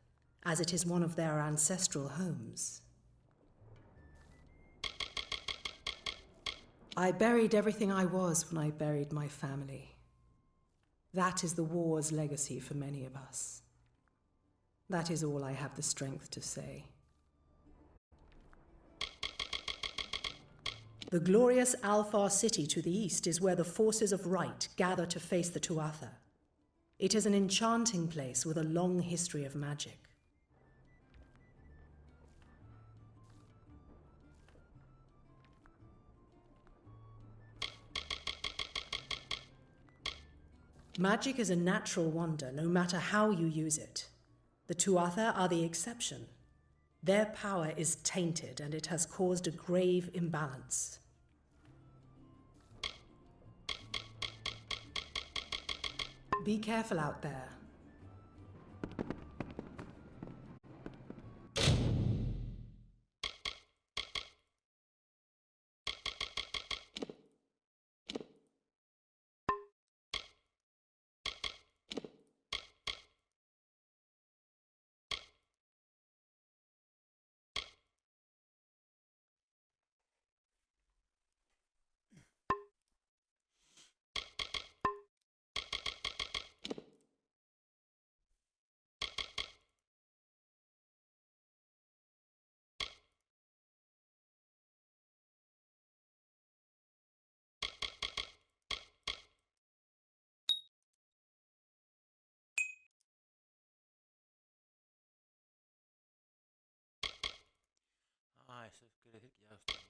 as it is one of their ancestral homes. I buried everything I was when I buried my family. That is the war's legacy for many of us. That is all I have the strength to say. The glorious Alfar city to the east is where the forces of right gather to face the Tuatha. It is an enchanting place with a long history of magic. Magic is a natural wonder, no matter how you use it. The Tuatha are the exception. Their power is tainted, and it has caused a grave imbalance. Be careful out there. eso quiere decir que ya está.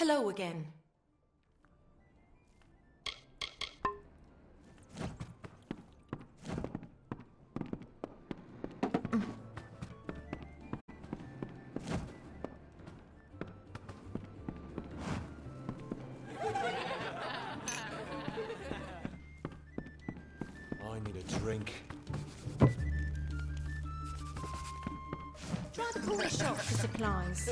Hello again. I need a drink. Try the corner shop for supplies.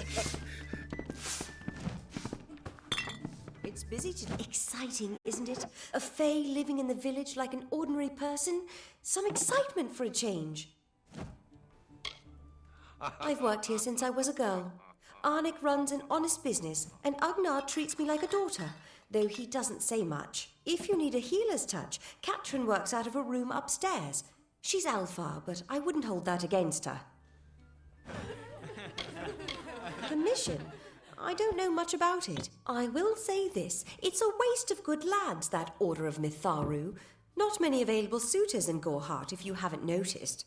It's busy today. Exciting, isn't it? A fae living in the village like an ordinary person. Some excitement for a change. I've worked here since I was a girl. Arnik runs an honest business, and Agnar treats me like a daughter, though he doesn't say much. If you need a healer's touch, Katrin works out of a room upstairs. She's Alpha, but I wouldn't hold that against her. Commission? I don't know much about it. I will say this. It's a waste of good lads, that Order of Mitharu. Not many available suitors in Gorhart, if you haven't noticed.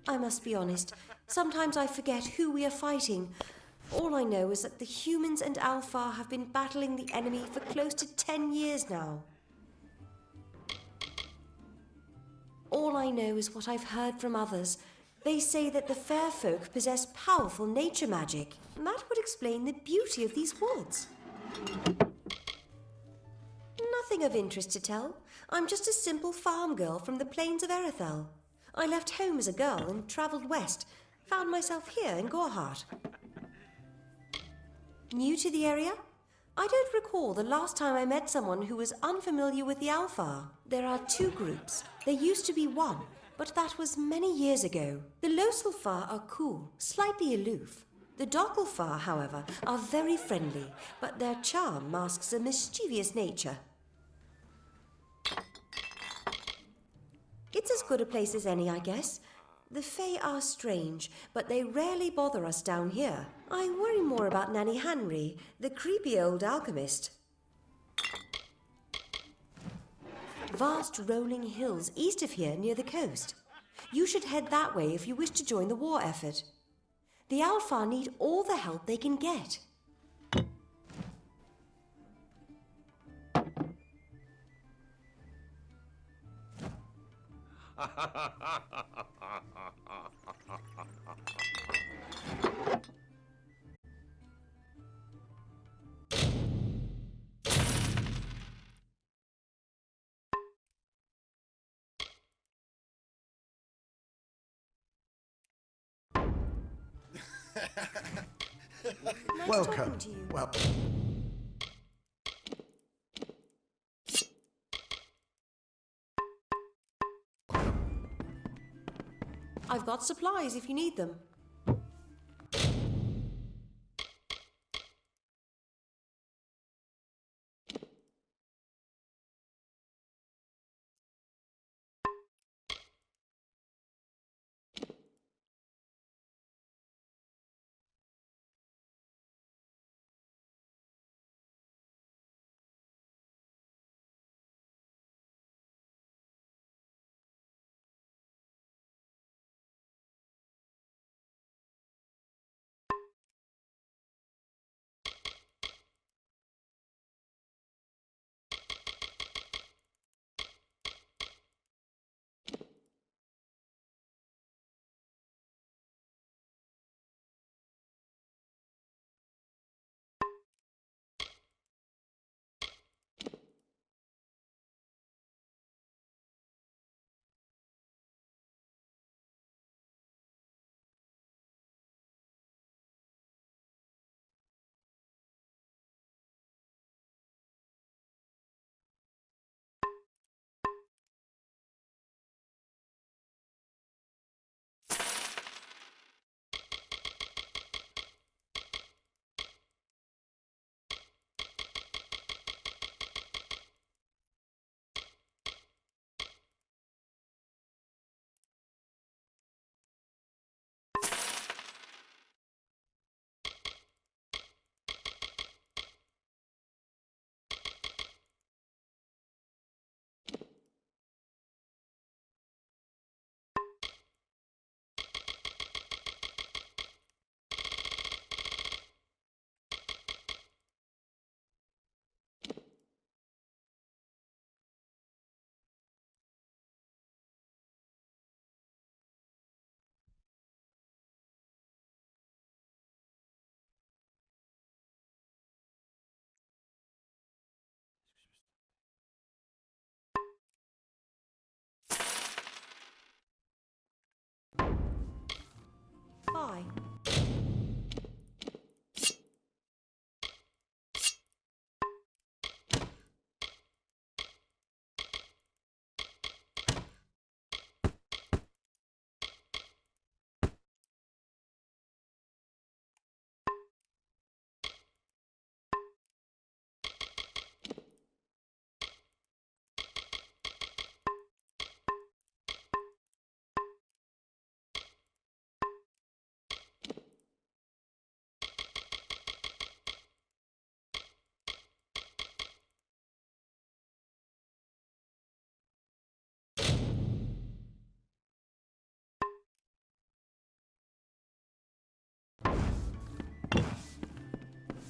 I must be honest. Sometimes I forget who we are fighting. All I know is that the humans and Alpha have been battling the enemy for close to 10 years now. All I know is what I've heard from others. They say that the fair folk possess powerful nature magic. That would explain the beauty of these woods. Nothing of interest to tell. I'm just a simple farm girl from the plains of Erethel. I left home as a girl and travelled west. Found myself here in Gorhart. New to the area? I don't recall the last time I met someone who was unfamiliar with the Alpha. There are two groups. There used to be one, but that was many years ago. The Loselfar are cool, slightly aloof. The Dockelfar, however, are very friendly, but their charm masks a mischievous nature. It's as good a place as any, I guess. The Fae are strange, but they rarely bother us down here. I worry more about Nanny Henry, the creepy old alchemist. Vast rolling hills east of here near the coast. You should head that way if you wish to join the war effort. The Alpha need all the help they can get. Nice Welcome. talking to you. Well, I've got supplies if you need them.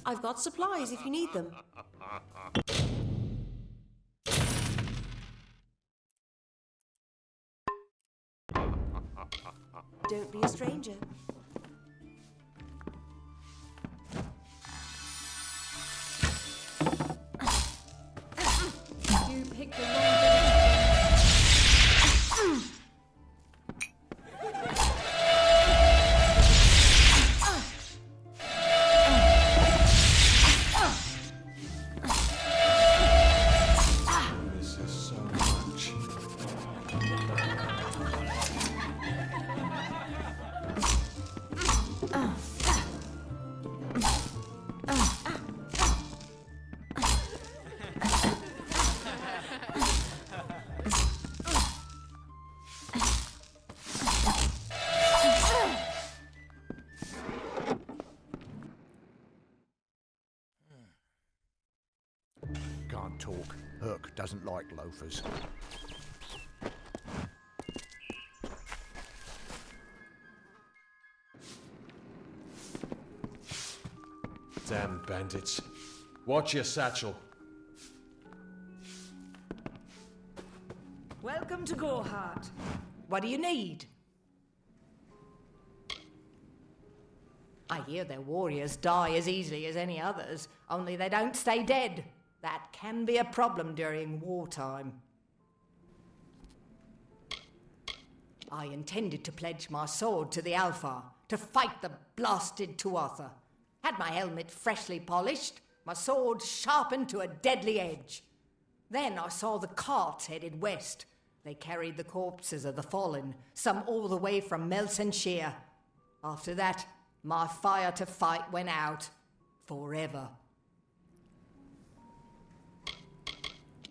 I've got supplies if you need them. Don't be a stranger. You picked the wrong village. This is so much. Can't talk. Herc doesn't like loafers. Damn bandits. Watch your satchel. Welcome to Gohart. What do you need? I hear their warriors die as easily as any others, only they don't stay dead. That can be a problem during wartime. I intended to pledge my sword to the Alpha, to fight the blasted Tuatha. Had my helmet freshly polished, my sword sharpened to a deadly edge. Then I saw the carts headed west. They carried the corpses of the fallen, some all the way from Melsenshire. After that, my fire to fight went out. Forever.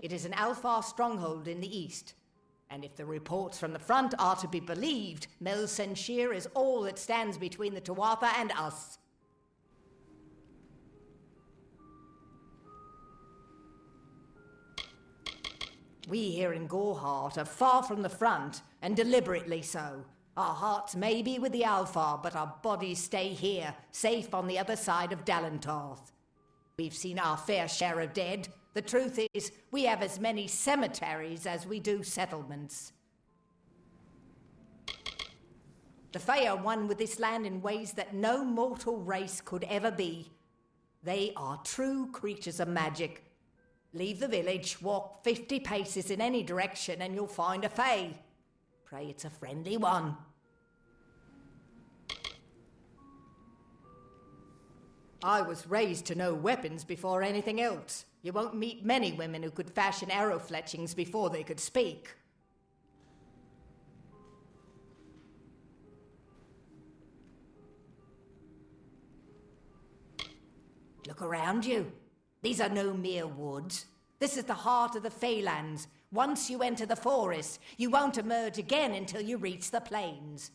It is an Alfar stronghold in the east. And if the reports from the front are to be believed, Melsenshire is all that stands between the Tuatha and us. We here in Gohart are far from the front, and deliberately so. Our hearts may be with the Alfar, but our bodies stay here, safe on the other side of Dalentarth. We've seen our fair share of dead. The truth is, we have as many cemeteries as we do settlements. The Fae are one with this land in ways that no mortal race could ever be. They are true creatures of magic. Leave the village, walk 50 paces in any direction, and you'll find a Fae. Pray it's a friendly one. I was raised to know weapons before anything else. You won't meet many women who could fashion arrow fletchings before they could speak. Look around you. These are no mere woods. This is the heart of the Feylands. Once you enter the forest, you won't emerge again until you reach the plains.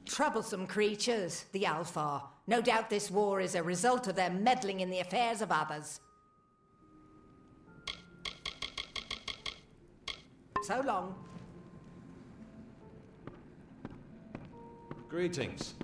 Troublesome creatures, the Alfar. No doubt this war is a result of their meddling in the affairs of others. So long. Greetings.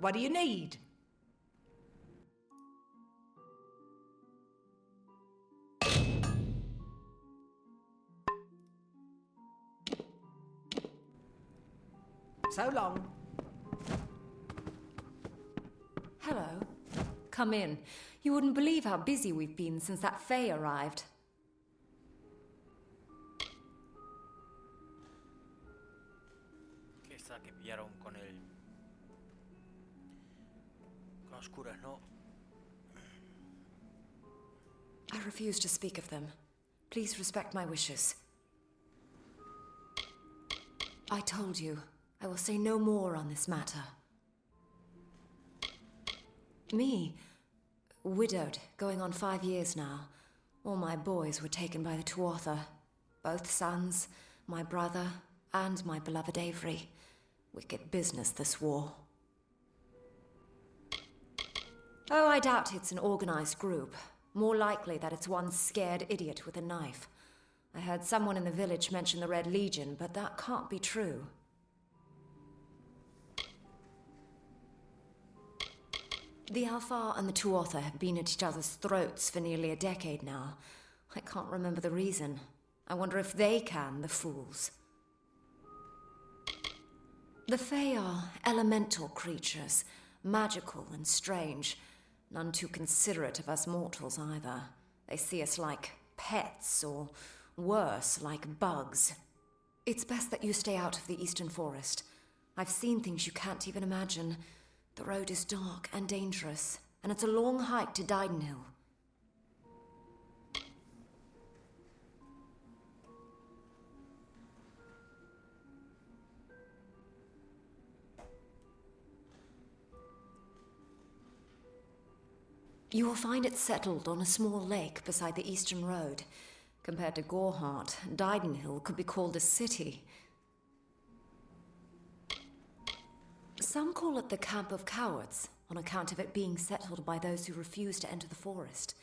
What do you need? So long. Hello. Come in. You wouldn't believe how busy we've been since that Fae arrived. Que esta que pillaron con las curas, ¿no? I refuse to speak of them. Please respect my wishes. I told you, I will say no more on this matter. Me, widowed, going on 5 years now. All my boys were taken by the Tuatha. Both sons, my brother, and my beloved Avery. Wicked business, this war. Oh, I doubt it's an organized group. More likely that it's one scared idiot with a knife. I heard someone in the village mention the Red Legion, but that can't be true. The Alfar and the Tuatha have been at each other's throats for nearly a decade now. I can't remember the reason. I wonder if they can, the fools. The Fae are elemental creatures, magical and strange. None too considerate of us mortals either. They see us like pets, or worse, like bugs. It's best that you stay out of the Eastern Forest. I've seen things you can't even imagine. The road is dark and dangerous, and it's a long hike to Didenhill. You will find it settled on a small lake beside the Eastern Road. Compared to Gorhart, Didenhill could be called a city. Some call it the Camp of Cowards, on account of it being settled by those who refuse to enter the forest.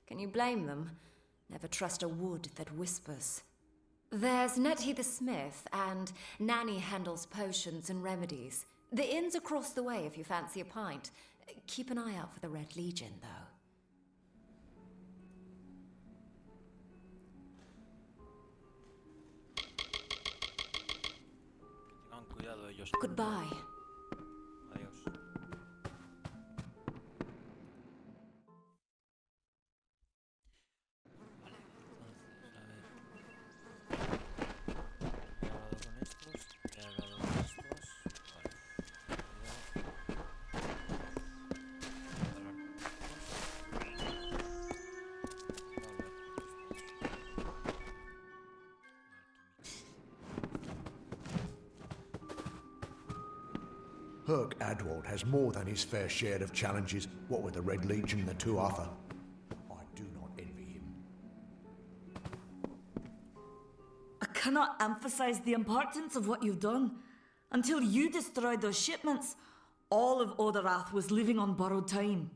Can you blame them? Never trust a wood that whispers. There's Nettie the Smith, and Nanny handles potions and remedies. The inn's across the way if you fancy a pint. Keep an eye out for the Red Legion, though. Tengan cuidado ellos. Goodbye. Adiós. Herc Adwald has more than his fair share of challenges, what with the Red Legion and the Tuatha. I do not envy him. I cannot emphasize the importance of what you've done. Until you destroyed those shipments, all of Oderath was living on borrowed time.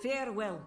Farewell.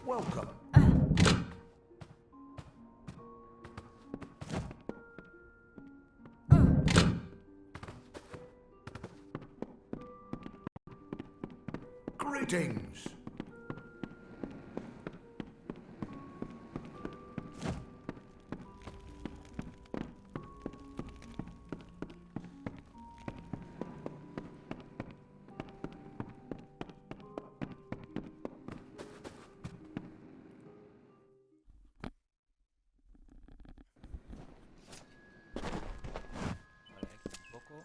Welcome. Greetings. Vale, aquí un poco.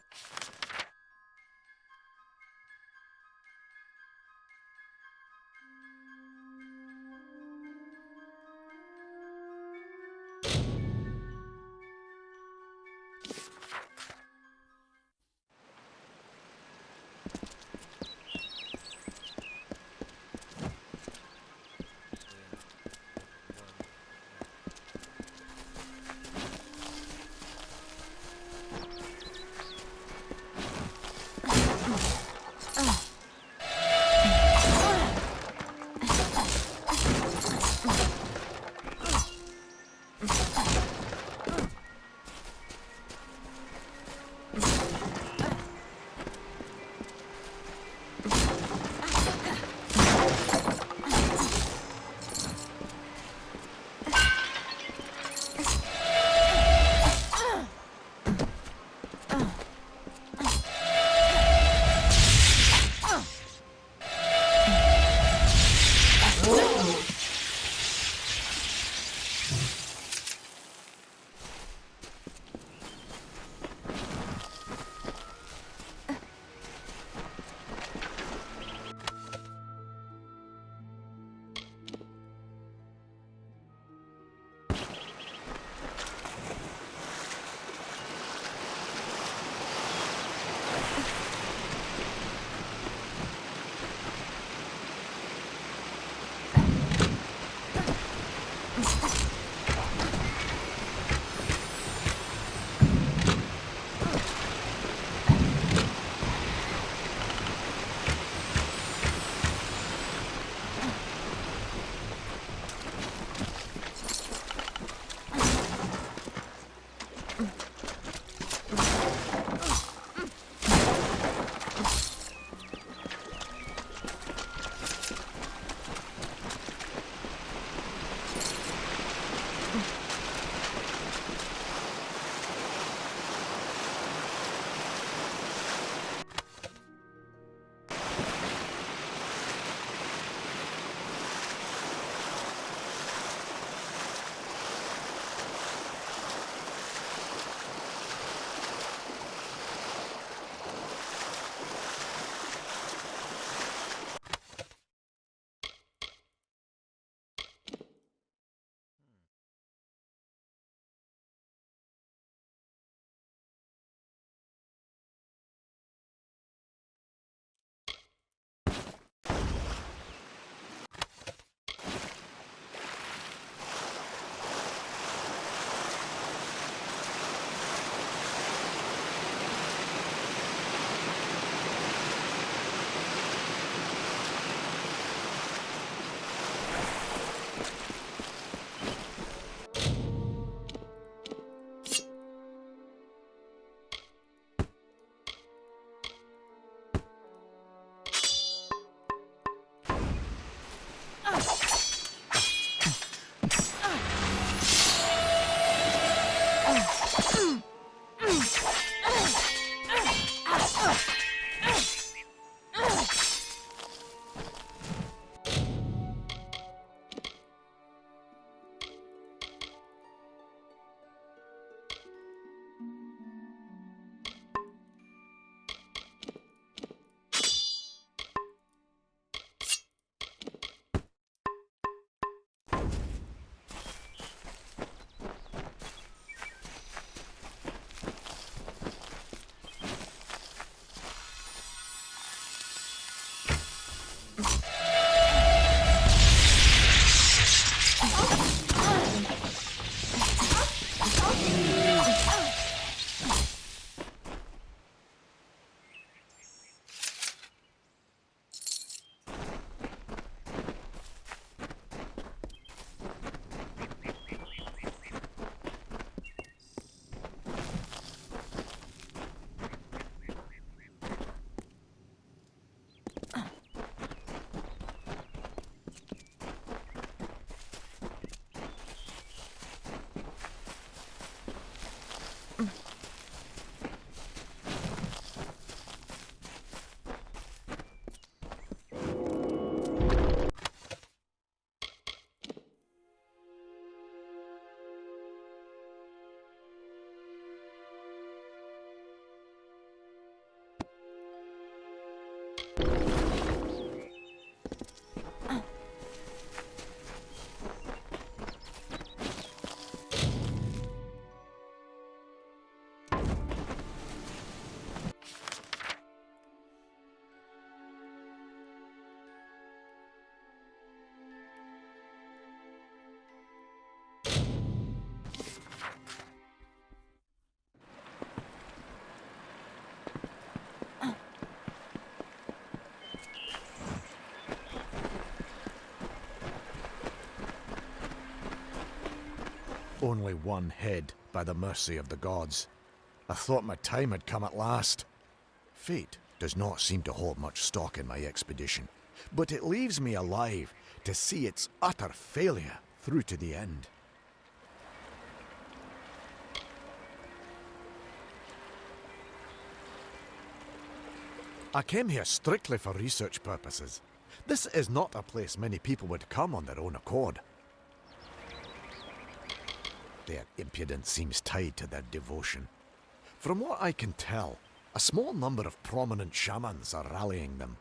Only one head, by the mercy of the gods. I thought my time had come at last. Fate does not seem to hold much stock in my expedition, but it leaves me alive to see its utter failure through to the end. I came here strictly for research purposes. This is not a place many people would come on their own accord. Their impudence seems tied to their devotion. From what I can tell, a small number of prominent shamans are rallying them.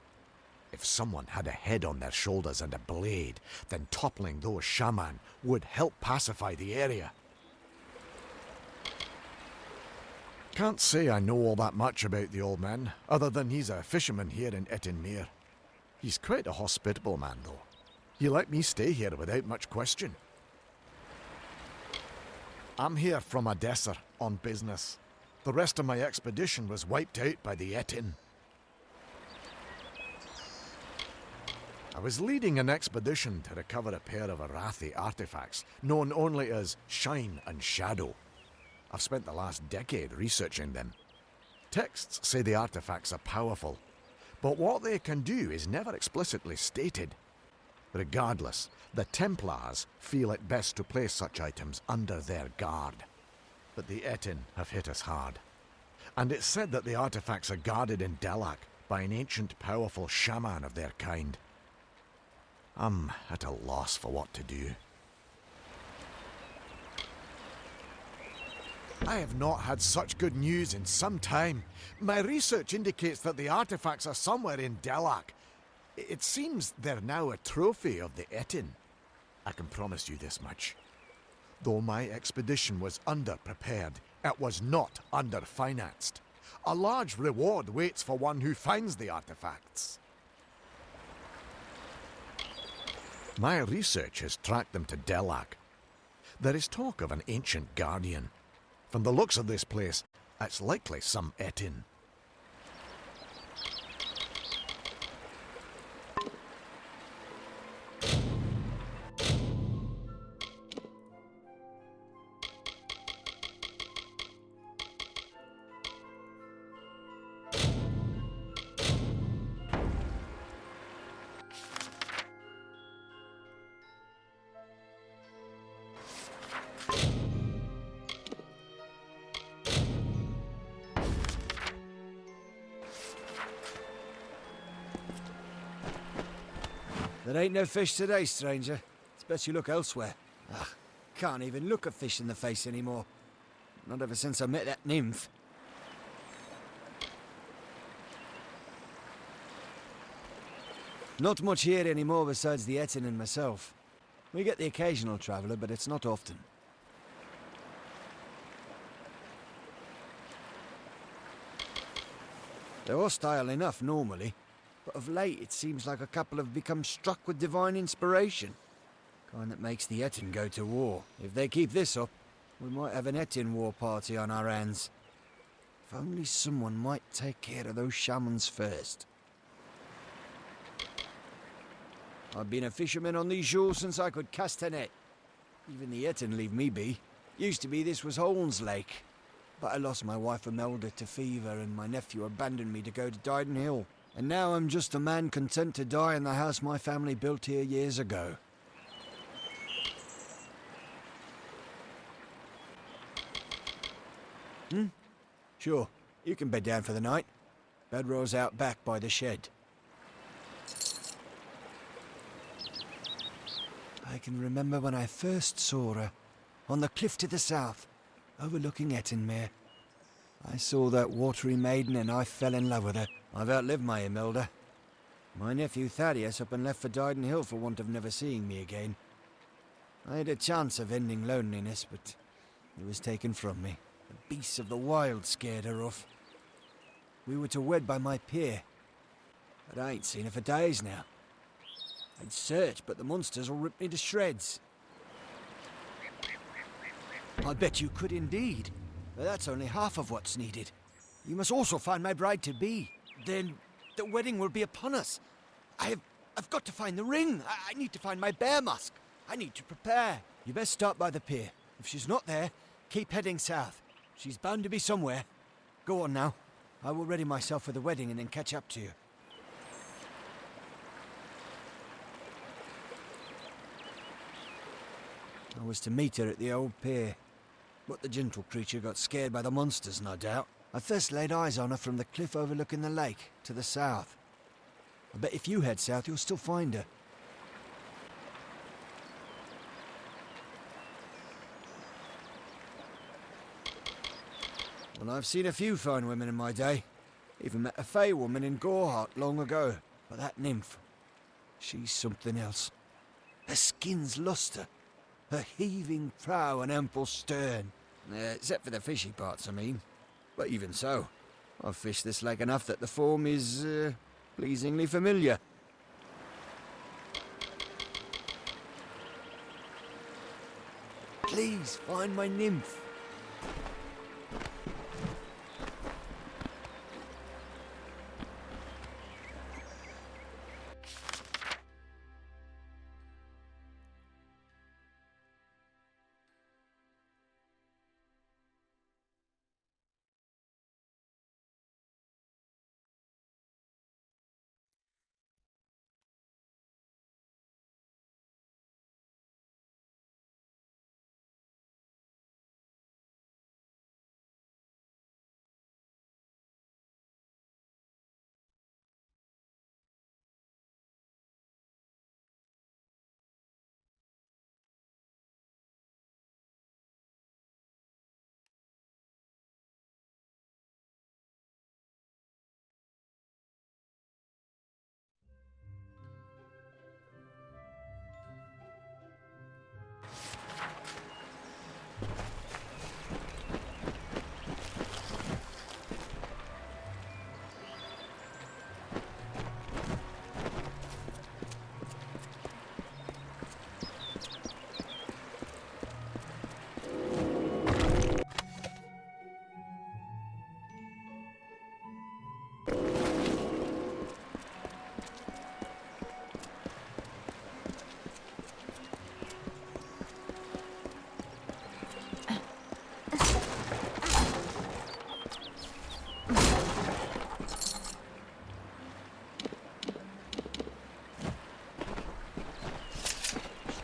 If someone had a head on their shoulders and a blade, then toppling those shaman would help pacify the area. Can't say I know all that much about the old man, other than he's a fisherman here in Etinmere. He's quite a hospitable man, though. He let me stay here without much question. I'm here from Odessa on business. The rest of my expedition was wiped out by the Etin. I was leading an expedition to recover a pair of Arathi artifacts, known only as Shine and Shadow. I've spent the last decade researching them. Texts say the artifacts are powerful, but what they can do is never explicitly stated. Regardless, the Templars feel it best to place such items under their guard. But the Etin have hit us hard. And it's said that the artifacts are guarded in Delak by an ancient powerful shaman of their kind. I'm at a loss for what to do. I have not had such good news in some time. My research indicates that the artifacts are somewhere in Delak. It seems they're now a trophy of the Etin. I can promise you this much. Though my expedition was underprepared, it was not underfinanced. A large reward waits for one who finds the artifacts. My research has tracked them to Delak. There is talk of an ancient guardian. From the looks of this place, it's likely some Etin. There ain't no fish today, stranger. It's best you look elsewhere. Ugh, can't even look a fish in the face anymore. Not ever since I met that nymph. Not much here anymore besides the Etin and myself. We get the occasional traveller, but it's not often. They're hostile enough normally, but of late it seems like a couple have become struck with divine inspiration. Kind that makes the Etin go to war. If they keep this up, we might have an Etin war party on our hands. If only someone might take care of those shamans first. I've been a fisherman on these shores since I could cast a net. Even the Etin leave me be. Used to be this was Holmes Lake. But I lost my wife Imelda to fever and my nephew abandoned me to go to Dyden Hill. And now I'm just a man content to die in the house my family built here years ago. Sure, you can bed down for the night. Bedroll's out back by the shed. I can remember when I first saw her, on the cliff to the south, overlooking Etinmere. I saw that watery maiden and I fell in love with her. I've outlived my Imelda. My nephew Thaddeus up and left for Dyden Hill for want of never seeing me again. I had a chance of ending loneliness, but it was taken from me. The beasts of the wild scared her off. We were to wed by my pier, but I ain't seen her for days now. I'd search, but the monsters will rip me to shreds. I bet you could indeed, but that's only half of what's needed. You must also find my bride-to-be. Then the wedding will be upon us. I've got to find the ring. I need to find my bear mask. I need to prepare. You best start by the pier. If she's not there, keep heading south. She's bound to be somewhere. Go on now. I will ready myself for the wedding and then catch up to you. I was to meet her at the old pier, but the gentle creature got scared by the monsters, no doubt. I first laid eyes on her from the cliff overlooking the lake to the south. I bet if you head south, you'll still find her. Well, I've seen a few fine women in my day. Even met a fey woman in Gorehart long ago. But that nymph, she's something else. Her skin's lustre, her heaving prow and ample stern. Except for the fishy parts, I mean. But even so, I've fished this lake enough that the form is, pleasingly familiar. Please, find my nymph.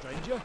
Stranger?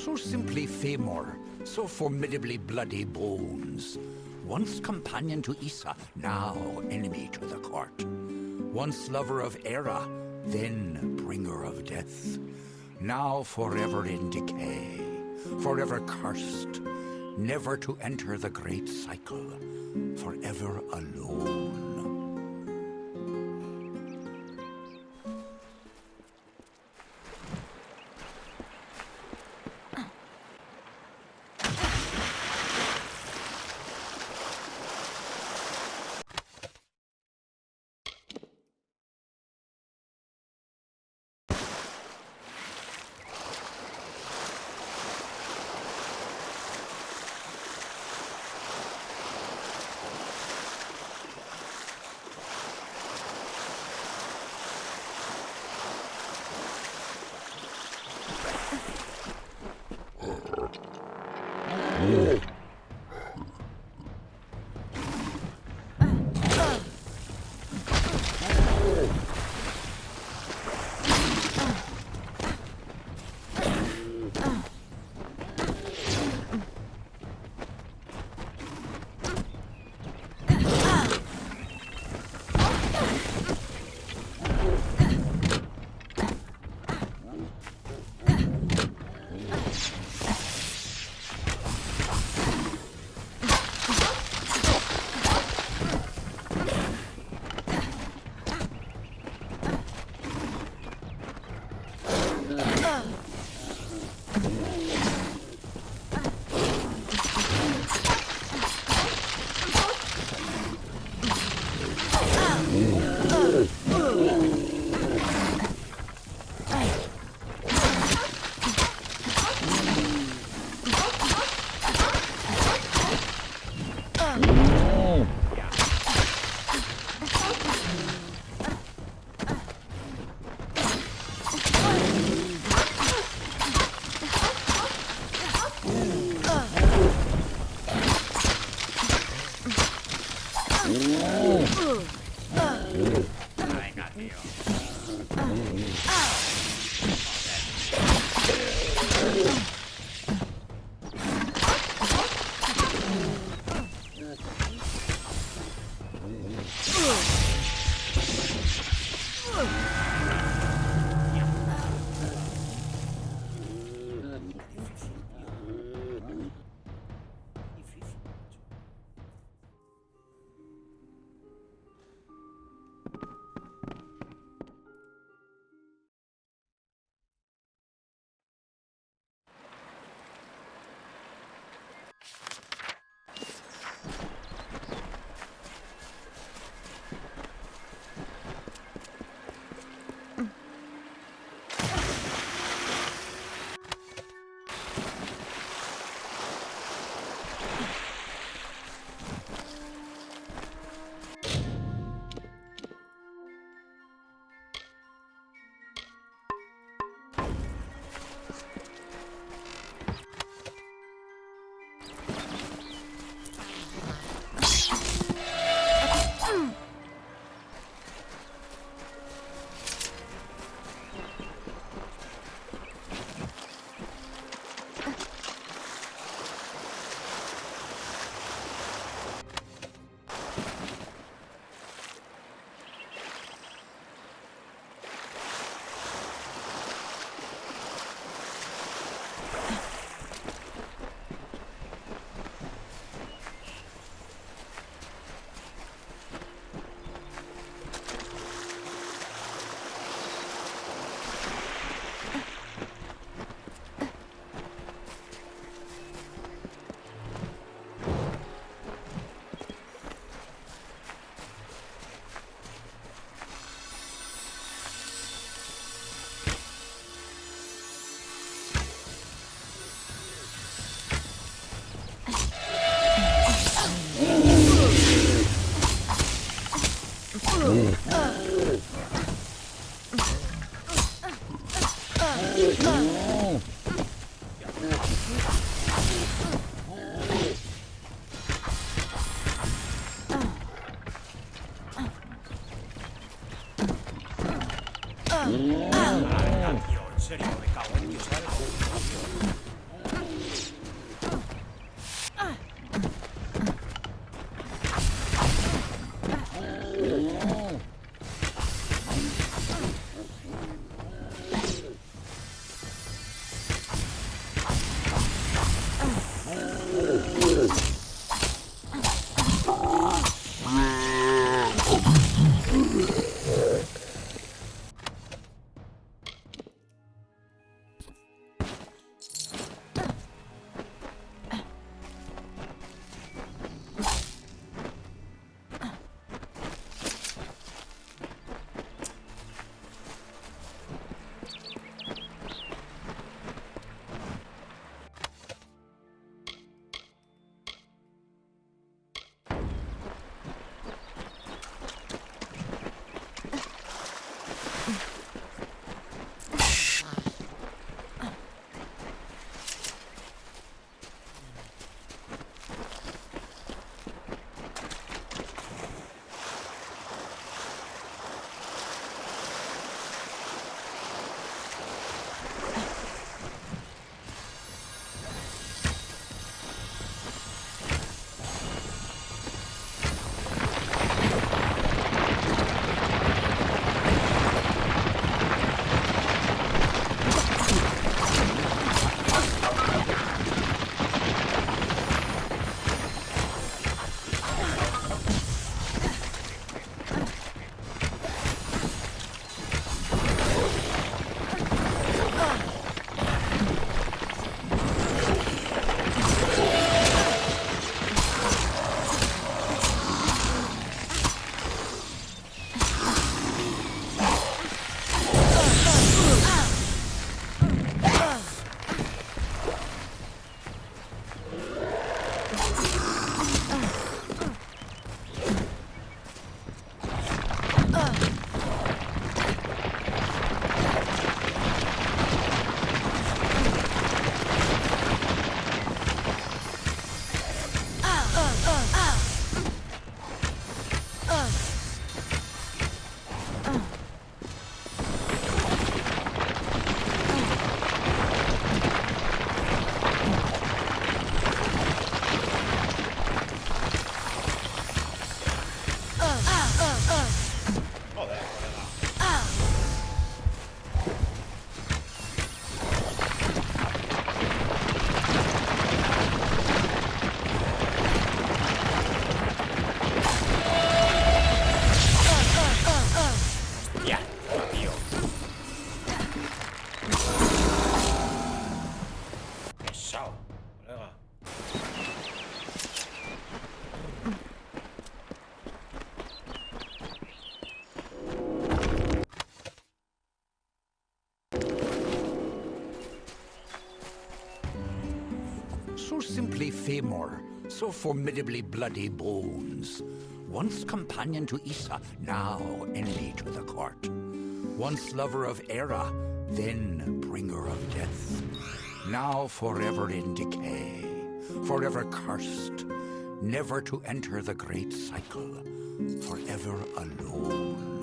So simply Famor, so formidably bloody Bones. Once companion to Issa, now enemy to the court. Once lover of Era, then bringer of death. Now forever in decay, forever cursed, never to enter the great cycle, forever alone. Famor, so formidably bloody bones. Once companion to Issa, now enemy to the court. Once lover of Era, then bringer of death. Now forever in decay, forever cursed, never to enter the great cycle, forever alone.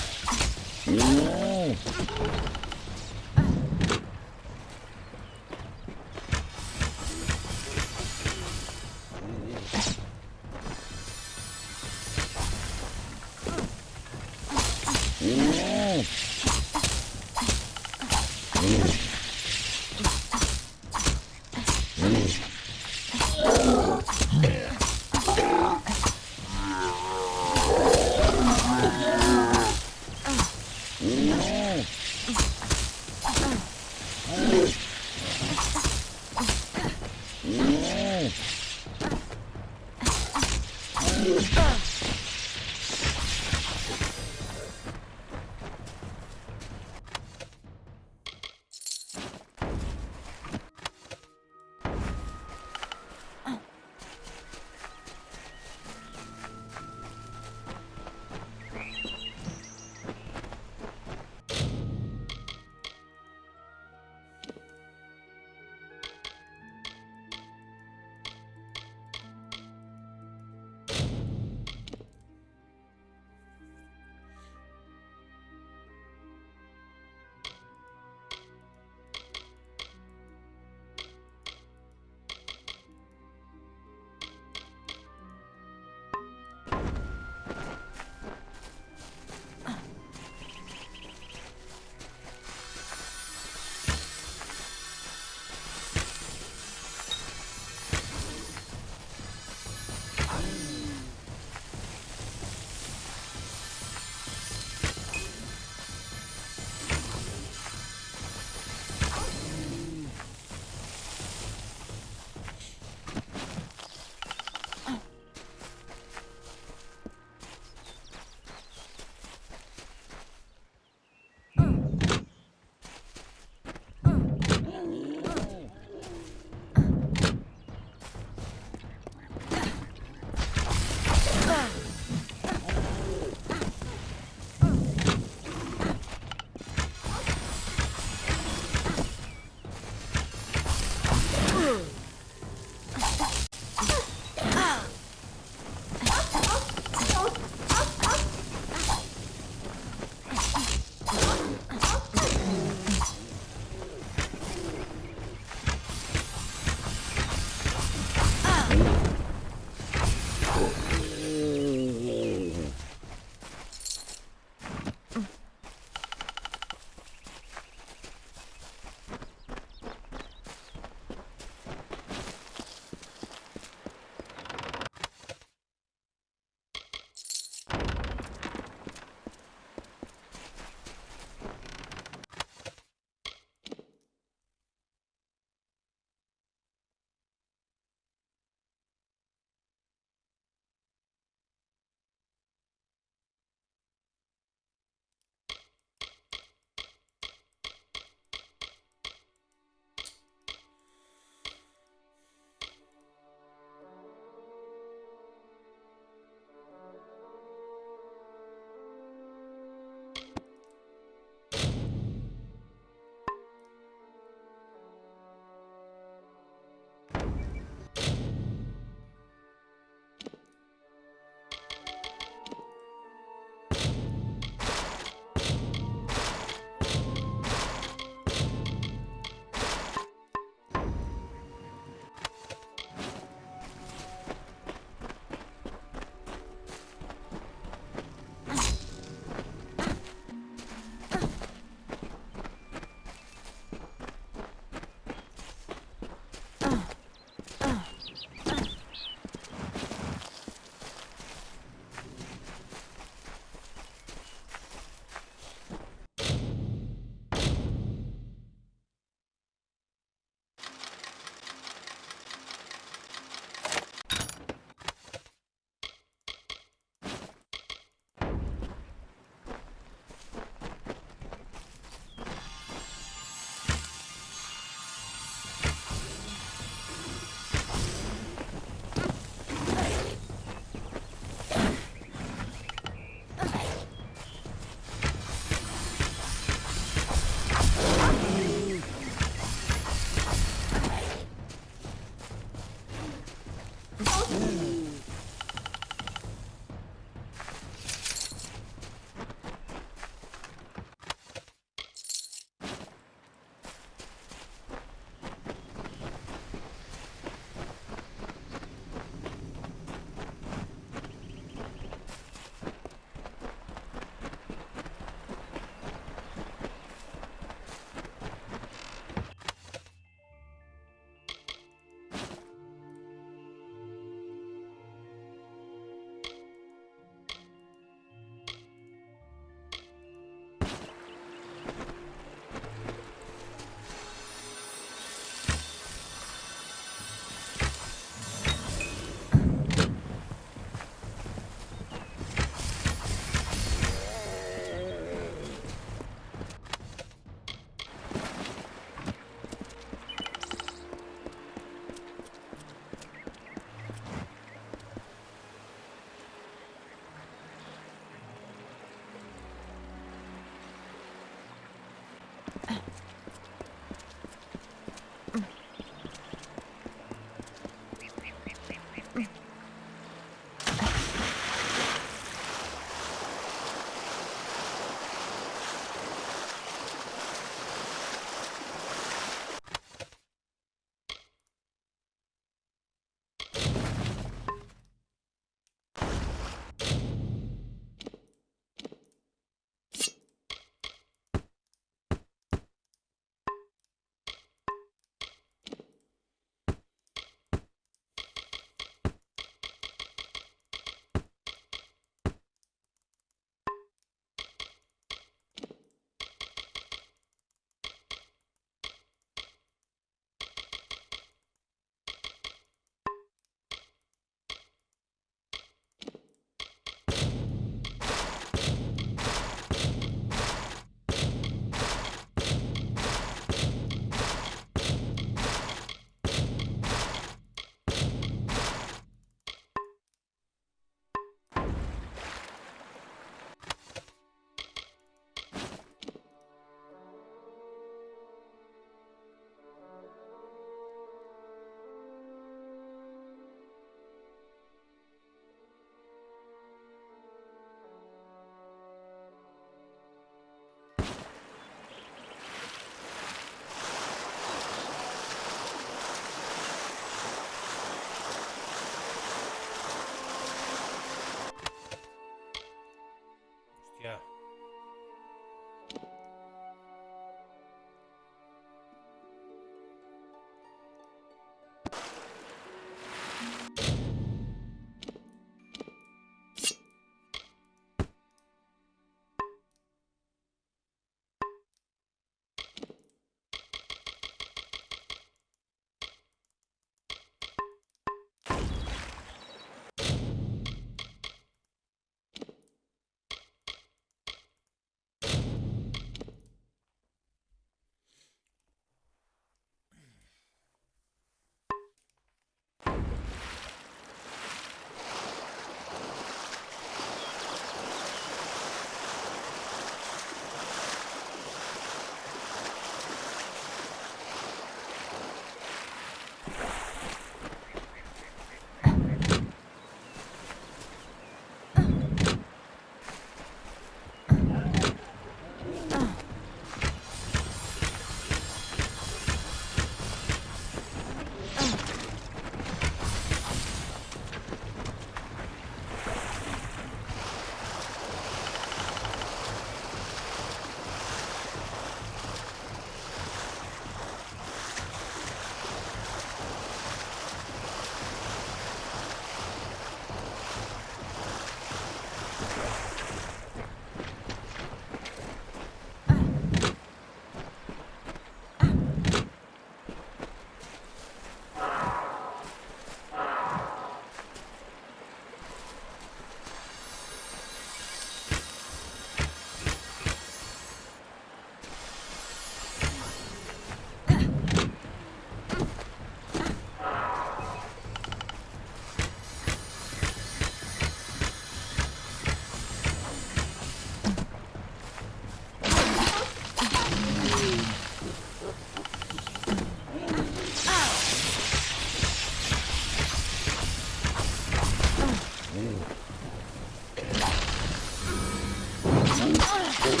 ¡Hostia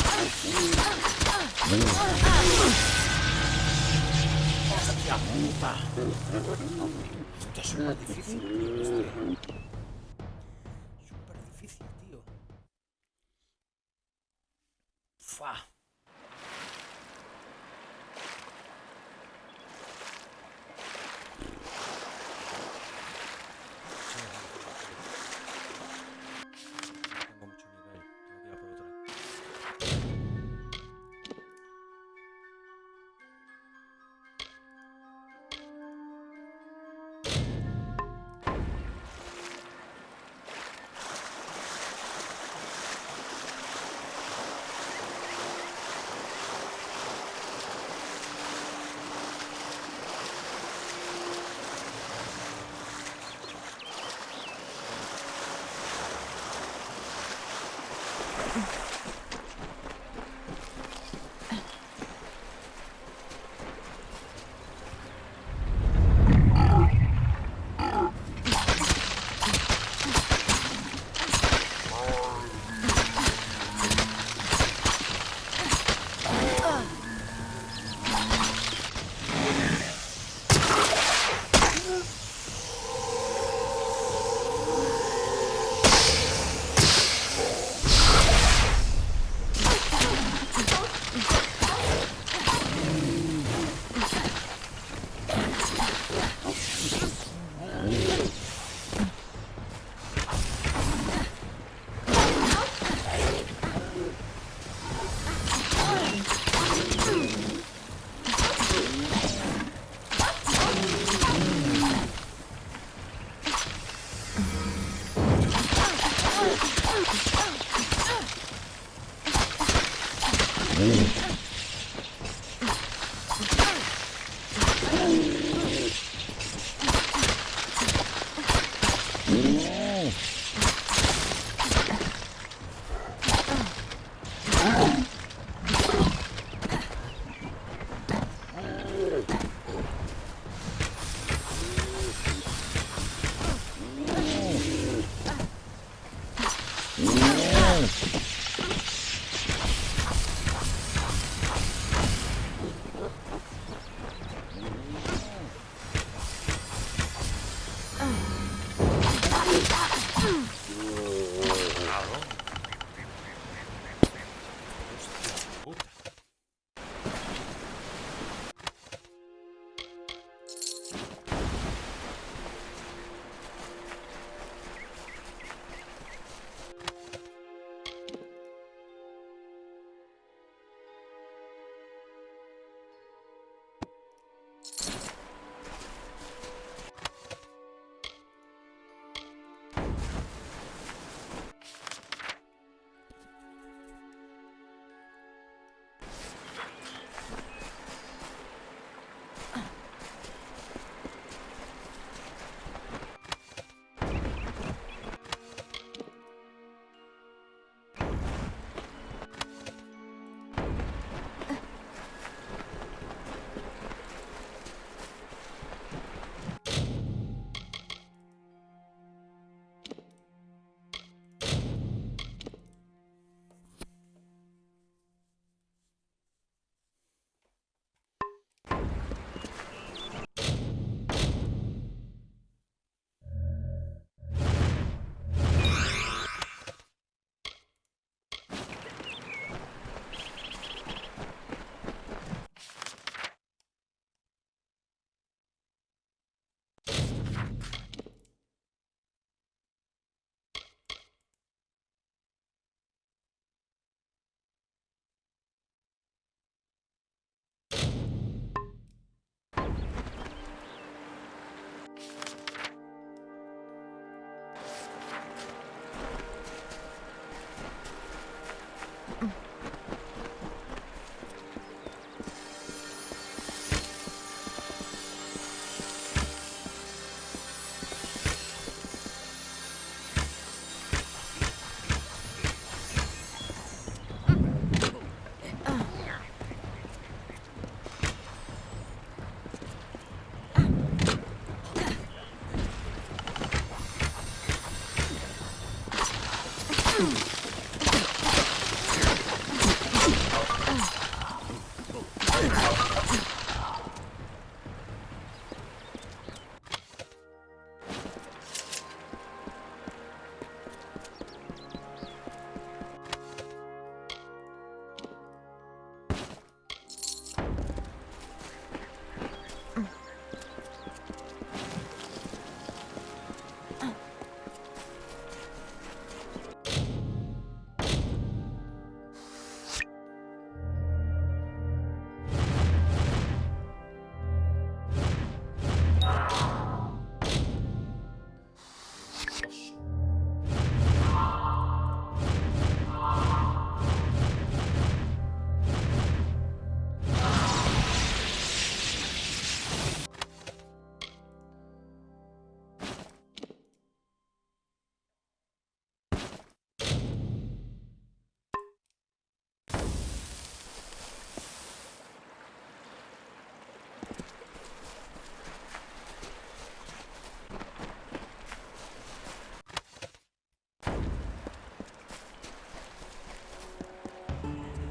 puta! Esto es súper difícil, tío. Súper difícil, tío. Fua. Tengo mucho nivel. Tengo que ir a por otra.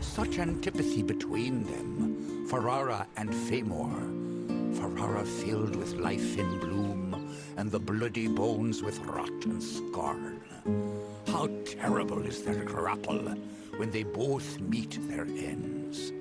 Such antipathy between them, Ferrara and Famor. Ferrara filled with life in bloom, and the bloody bones with rot and scorn. How terrible is their grapple when they both meet their ends.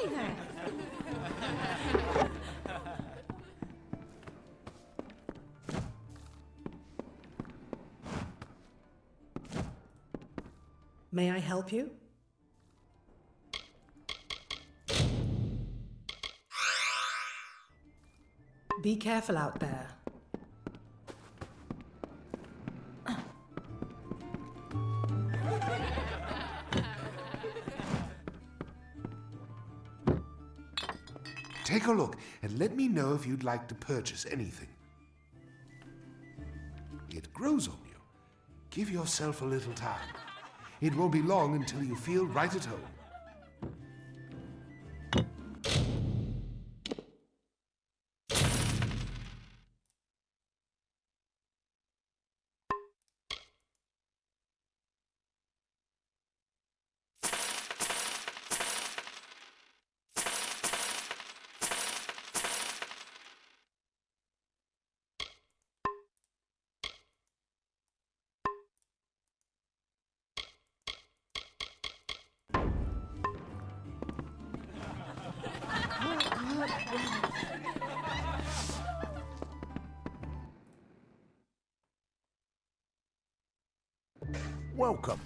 Hi there. May I help you? Be careful out there. Take a look and let me know if you'd like to purchase anything. It grows on you. Give yourself a little time. It won't be long until you feel right at home. Welcome.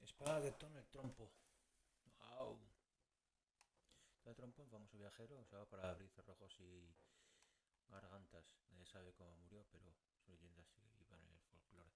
Espada de tono el trompo. Wow. El trompo, el famoso viajero, usaba para abrir cerrojos y gargantas. Nadie sabe cómo murió, pero su leyenda sigue viva en el folclore.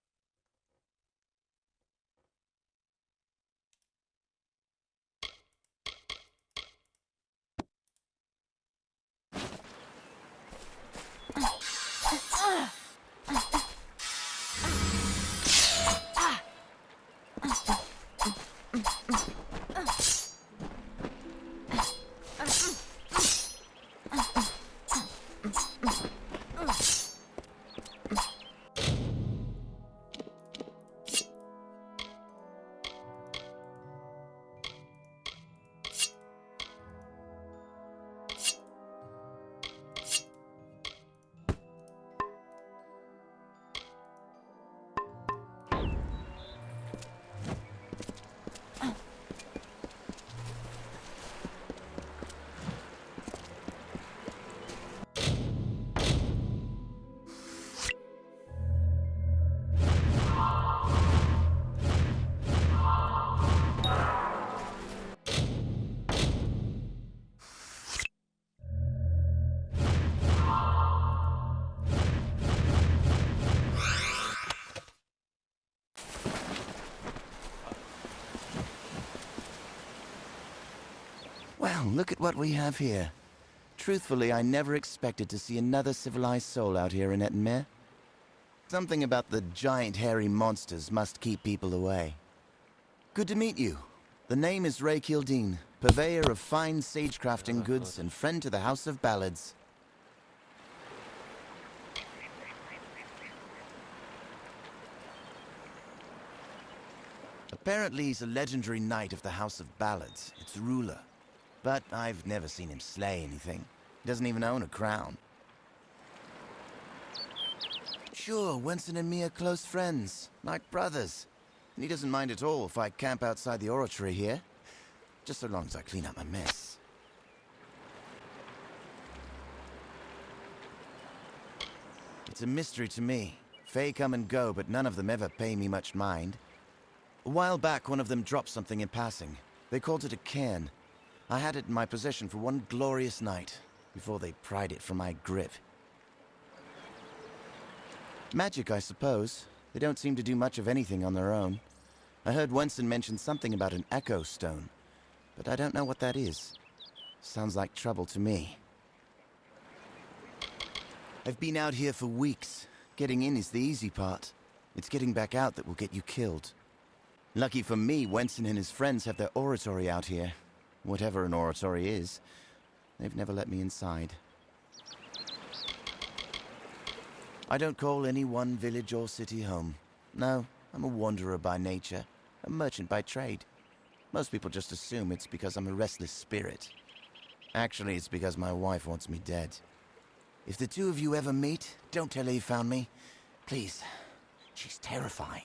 Well, look at what we have here. Truthfully, I never expected to see another civilized soul out here in Ettenmere. Something about the giant hairy monsters must keep people away. Good to meet you. The name is Ray Kildine, purveyor of fine sage-crafting goods and friend to the House of Ballads. Apparently he's a legendary knight of the House of Ballads, its ruler. But I've never seen him slay anything. He doesn't even own a crown. Sure, Winston and me are close friends, like brothers. And he doesn't mind at all if I camp outside the oratory here. Just so long as I clean up my mess. It's a mystery to me. Fae come and go, but none of them ever pay me much mind. A while back, one of them dropped something in passing. They called it a cairn. I had it in my possession for one glorious night, before they pried it from my grip. Magic, I suppose. They don't seem to do much of anything on their own. I heard Winston mention something about an echo stone, but I don't know what that is. Sounds like trouble to me. I've been out here for weeks. Getting in is the easy part. It's getting back out that will get you killed. Lucky for me, Winston and his friends have their oratory out here. Whatever an oratory is. They've never let me inside. I don't call any one village or city home. No, I'm a wanderer by nature, a merchant by trade. Most people just assume it's because I'm a restless spirit. Actually, it's because my wife wants me dead. If the two of you ever meet, don't tell her you found me. Please. She's terrifying.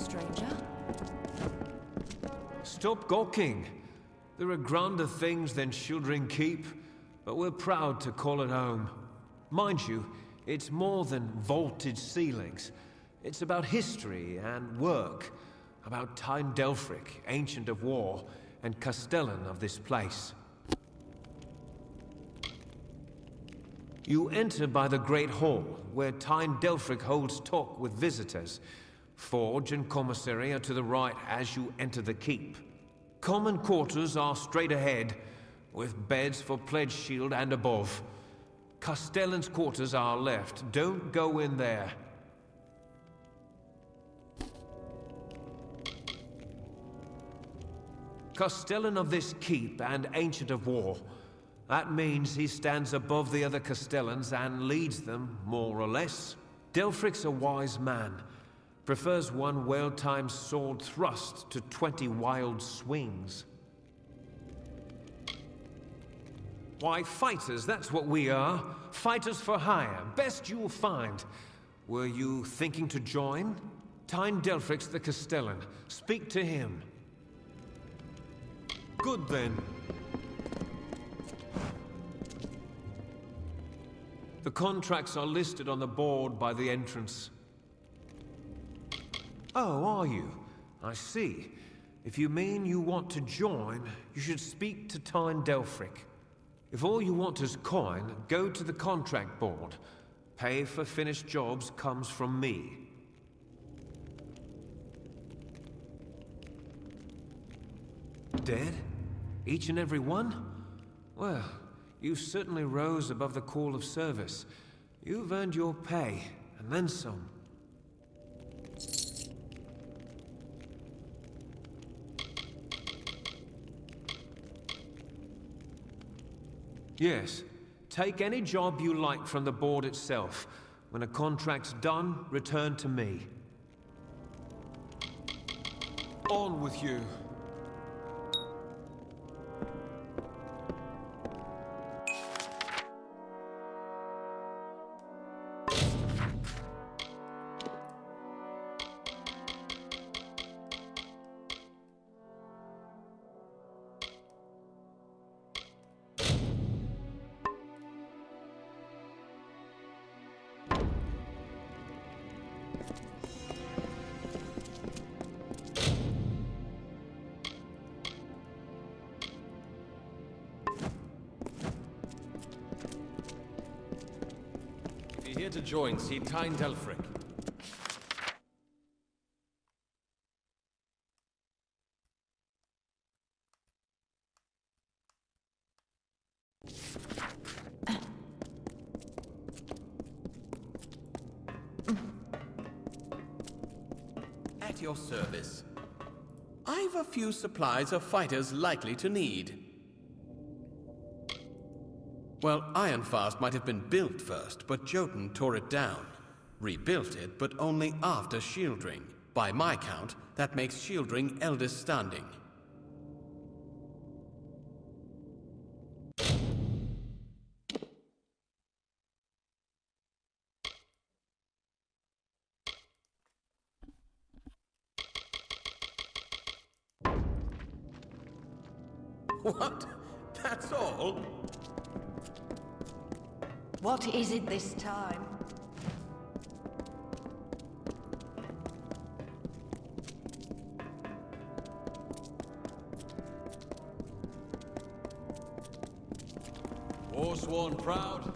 stranger. Stop gawking. There are grander things than Shieldring Keep, but we're proud to call it home. Mind you, it's more than vaulted ceilings. It's about history and work, about Time Delphric, Ancient of War, and Castellan of this place. You enter by the Great Hall, where Time Delphric holds talk with visitors. Forge and commissary are to the right as you enter the keep. Common quarters are straight ahead, with beds for Pledge Shield and above. Castellan's quarters are left. Don't go in there. Castellan of this keep and Ancient of War. That means he stands above the other Castellans and leads them, more or less. Delphric's a wise man. Prefers one well-timed sword thrust to 20 wild swings. Why, fighters, that's what we are. Fighters for hire, best you'll find. Were you thinking to join? Time Delphric's the Castellan. Speak to him. Good then. The contracts are listed on the board by the entrance. Oh, are you? I see. If you mean you want to join, you should speak to Time Delphric. If all you want is coin, go to the contract board. Pay for finished jobs comes from me. Dead? Each and every one? Well, you certainly rose above the call of service. You've earned your pay, and then some. Yes. Take any job you like from the board itself. When a contract's done, return to me. On with you. Here to join, see Time Delphric. At your service. I've a few supplies of fighters likely to need. Well, Ironfast might have been built first, but Jotun tore it down. Rebuilt it, but only after Shieldring. By my count, that makes Shieldring eldest standing. What? That's all? What is it this time? Forsworn proud.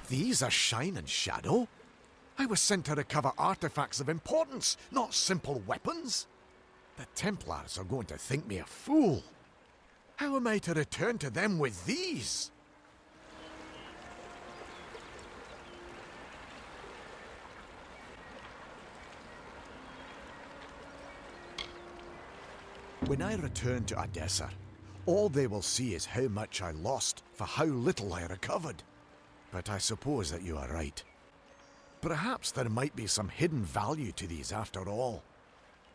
These are Shine and Shadow? I was sent to recover artifacts of importance, not simple weapons. The Templars are going to think me a fool. How am I to return to them with these? When I return to Odessa, all they will see is how much I lost for how little I recovered. But I suppose that you are right. Perhaps there might be some hidden value to these after all.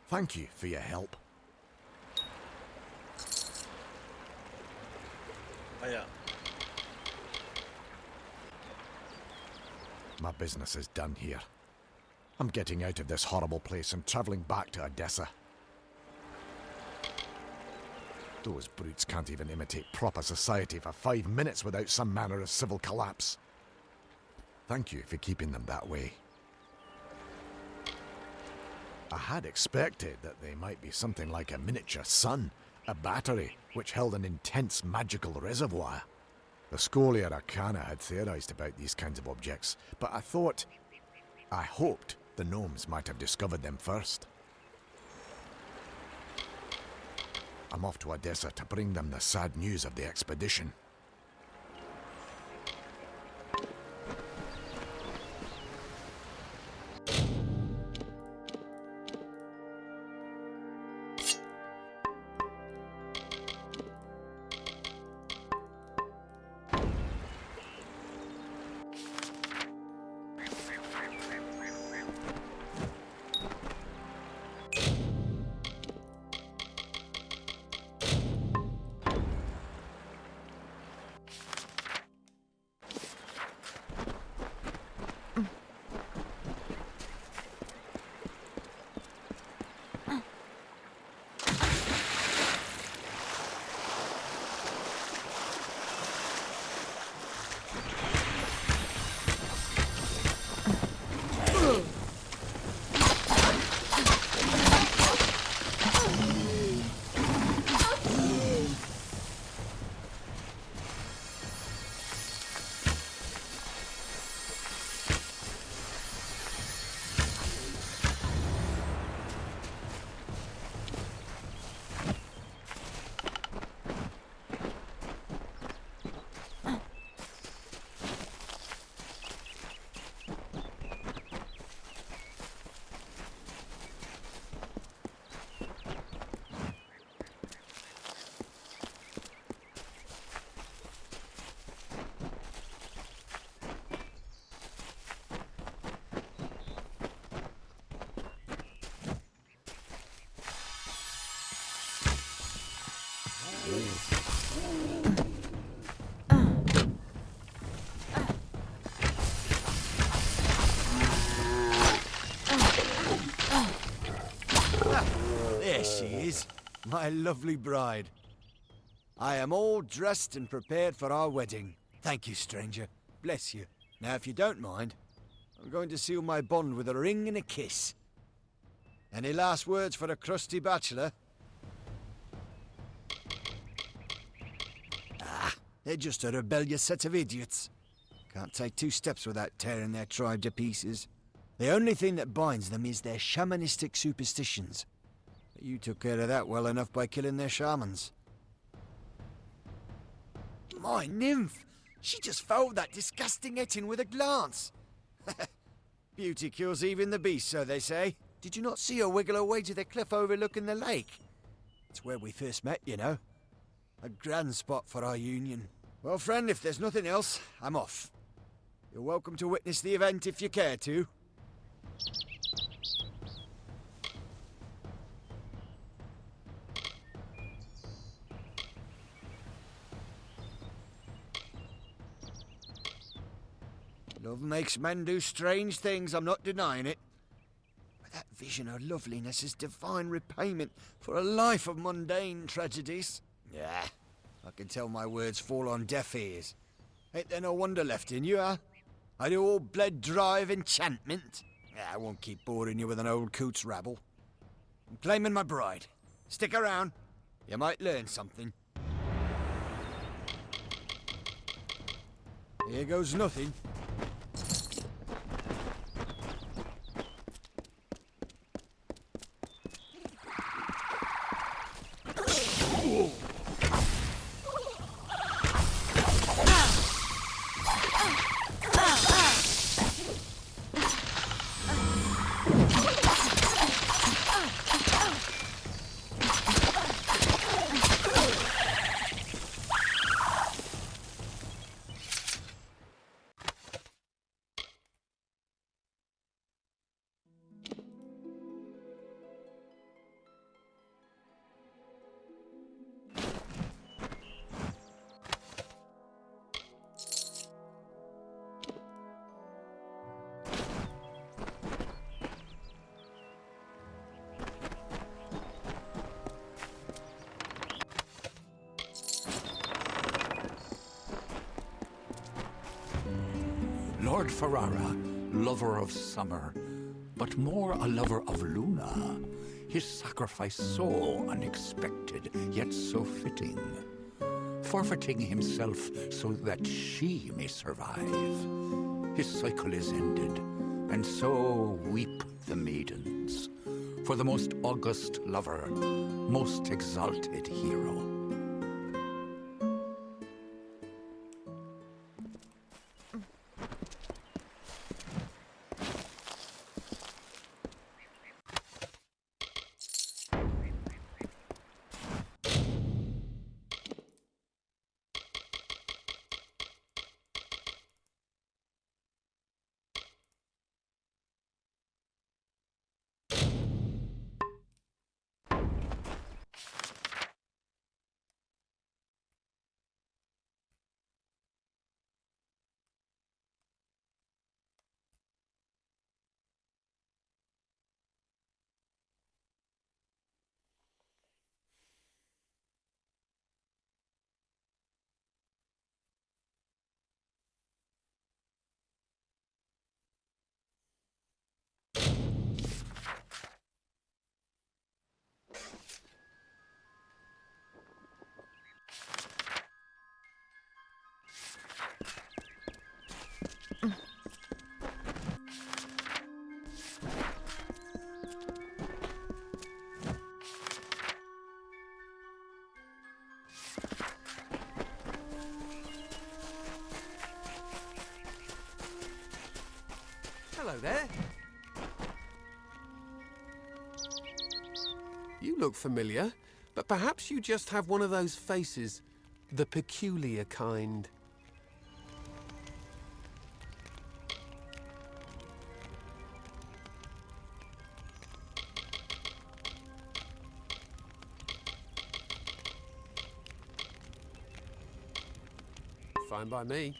Thank you for your help. My business is done here. I'm getting out of this horrible place and traveling back to Odessa. Those brutes can't even imitate proper society for 5 minutes without some manner of civil collapse. Thank you for keeping them that way. I had expected that they might be something like a miniature sun, a battery which held an intense magical reservoir. The Scholia Arcana had theorized about these kinds of objects, but I hoped the gnomes might have discovered them first. I'm off to Odessa to bring them the sad news of the expedition. she is, my lovely bride. I am all dressed and prepared for our wedding. Thank you, stranger. Bless you. Now, if you don't mind, I'm going to seal my bond with a ring and a kiss. Any last words for a crusty bachelor? Ah, they're just a rebellious set of idiots. Can't take 2 steps without tearing their tribe to pieces. The only thing that binds them is their shamanistic superstitions. But you took care of that well enough by killing their shamans. My nymph! She just fouled that disgusting etching with a glance. Beauty kills even the beast, so they say. Did you not see her wiggle her way to the cliff overlooking the lake? It's where we first met, you know. A grand spot for our union. Well, friend, if there's nothing else, I'm off. You're welcome to witness the event if you care to. Love makes men do strange things, I'm not denying it. But that vision of loveliness is divine repayment for a life of mundane tragedies. Yeah, I can tell my words fall on deaf ears. Ain't there no wonder left in you, huh? Are you all bled dry of enchantment? Yeah, I won't keep boring you with an old coot's rabble. I'm claiming my bride. Stick around. You might learn something. Here goes nothing. Lord Ferrara, lover of summer, but more a lover of Luna. His sacrifice so unexpected, yet so fitting. Forfeiting himself so that she may survive. His cycle is ended, and so weep the maidens. For the most august lover, most exalted hero. Hello there. You look familiar, but perhaps you just have one of those faces, the peculiar kind. Fine by me.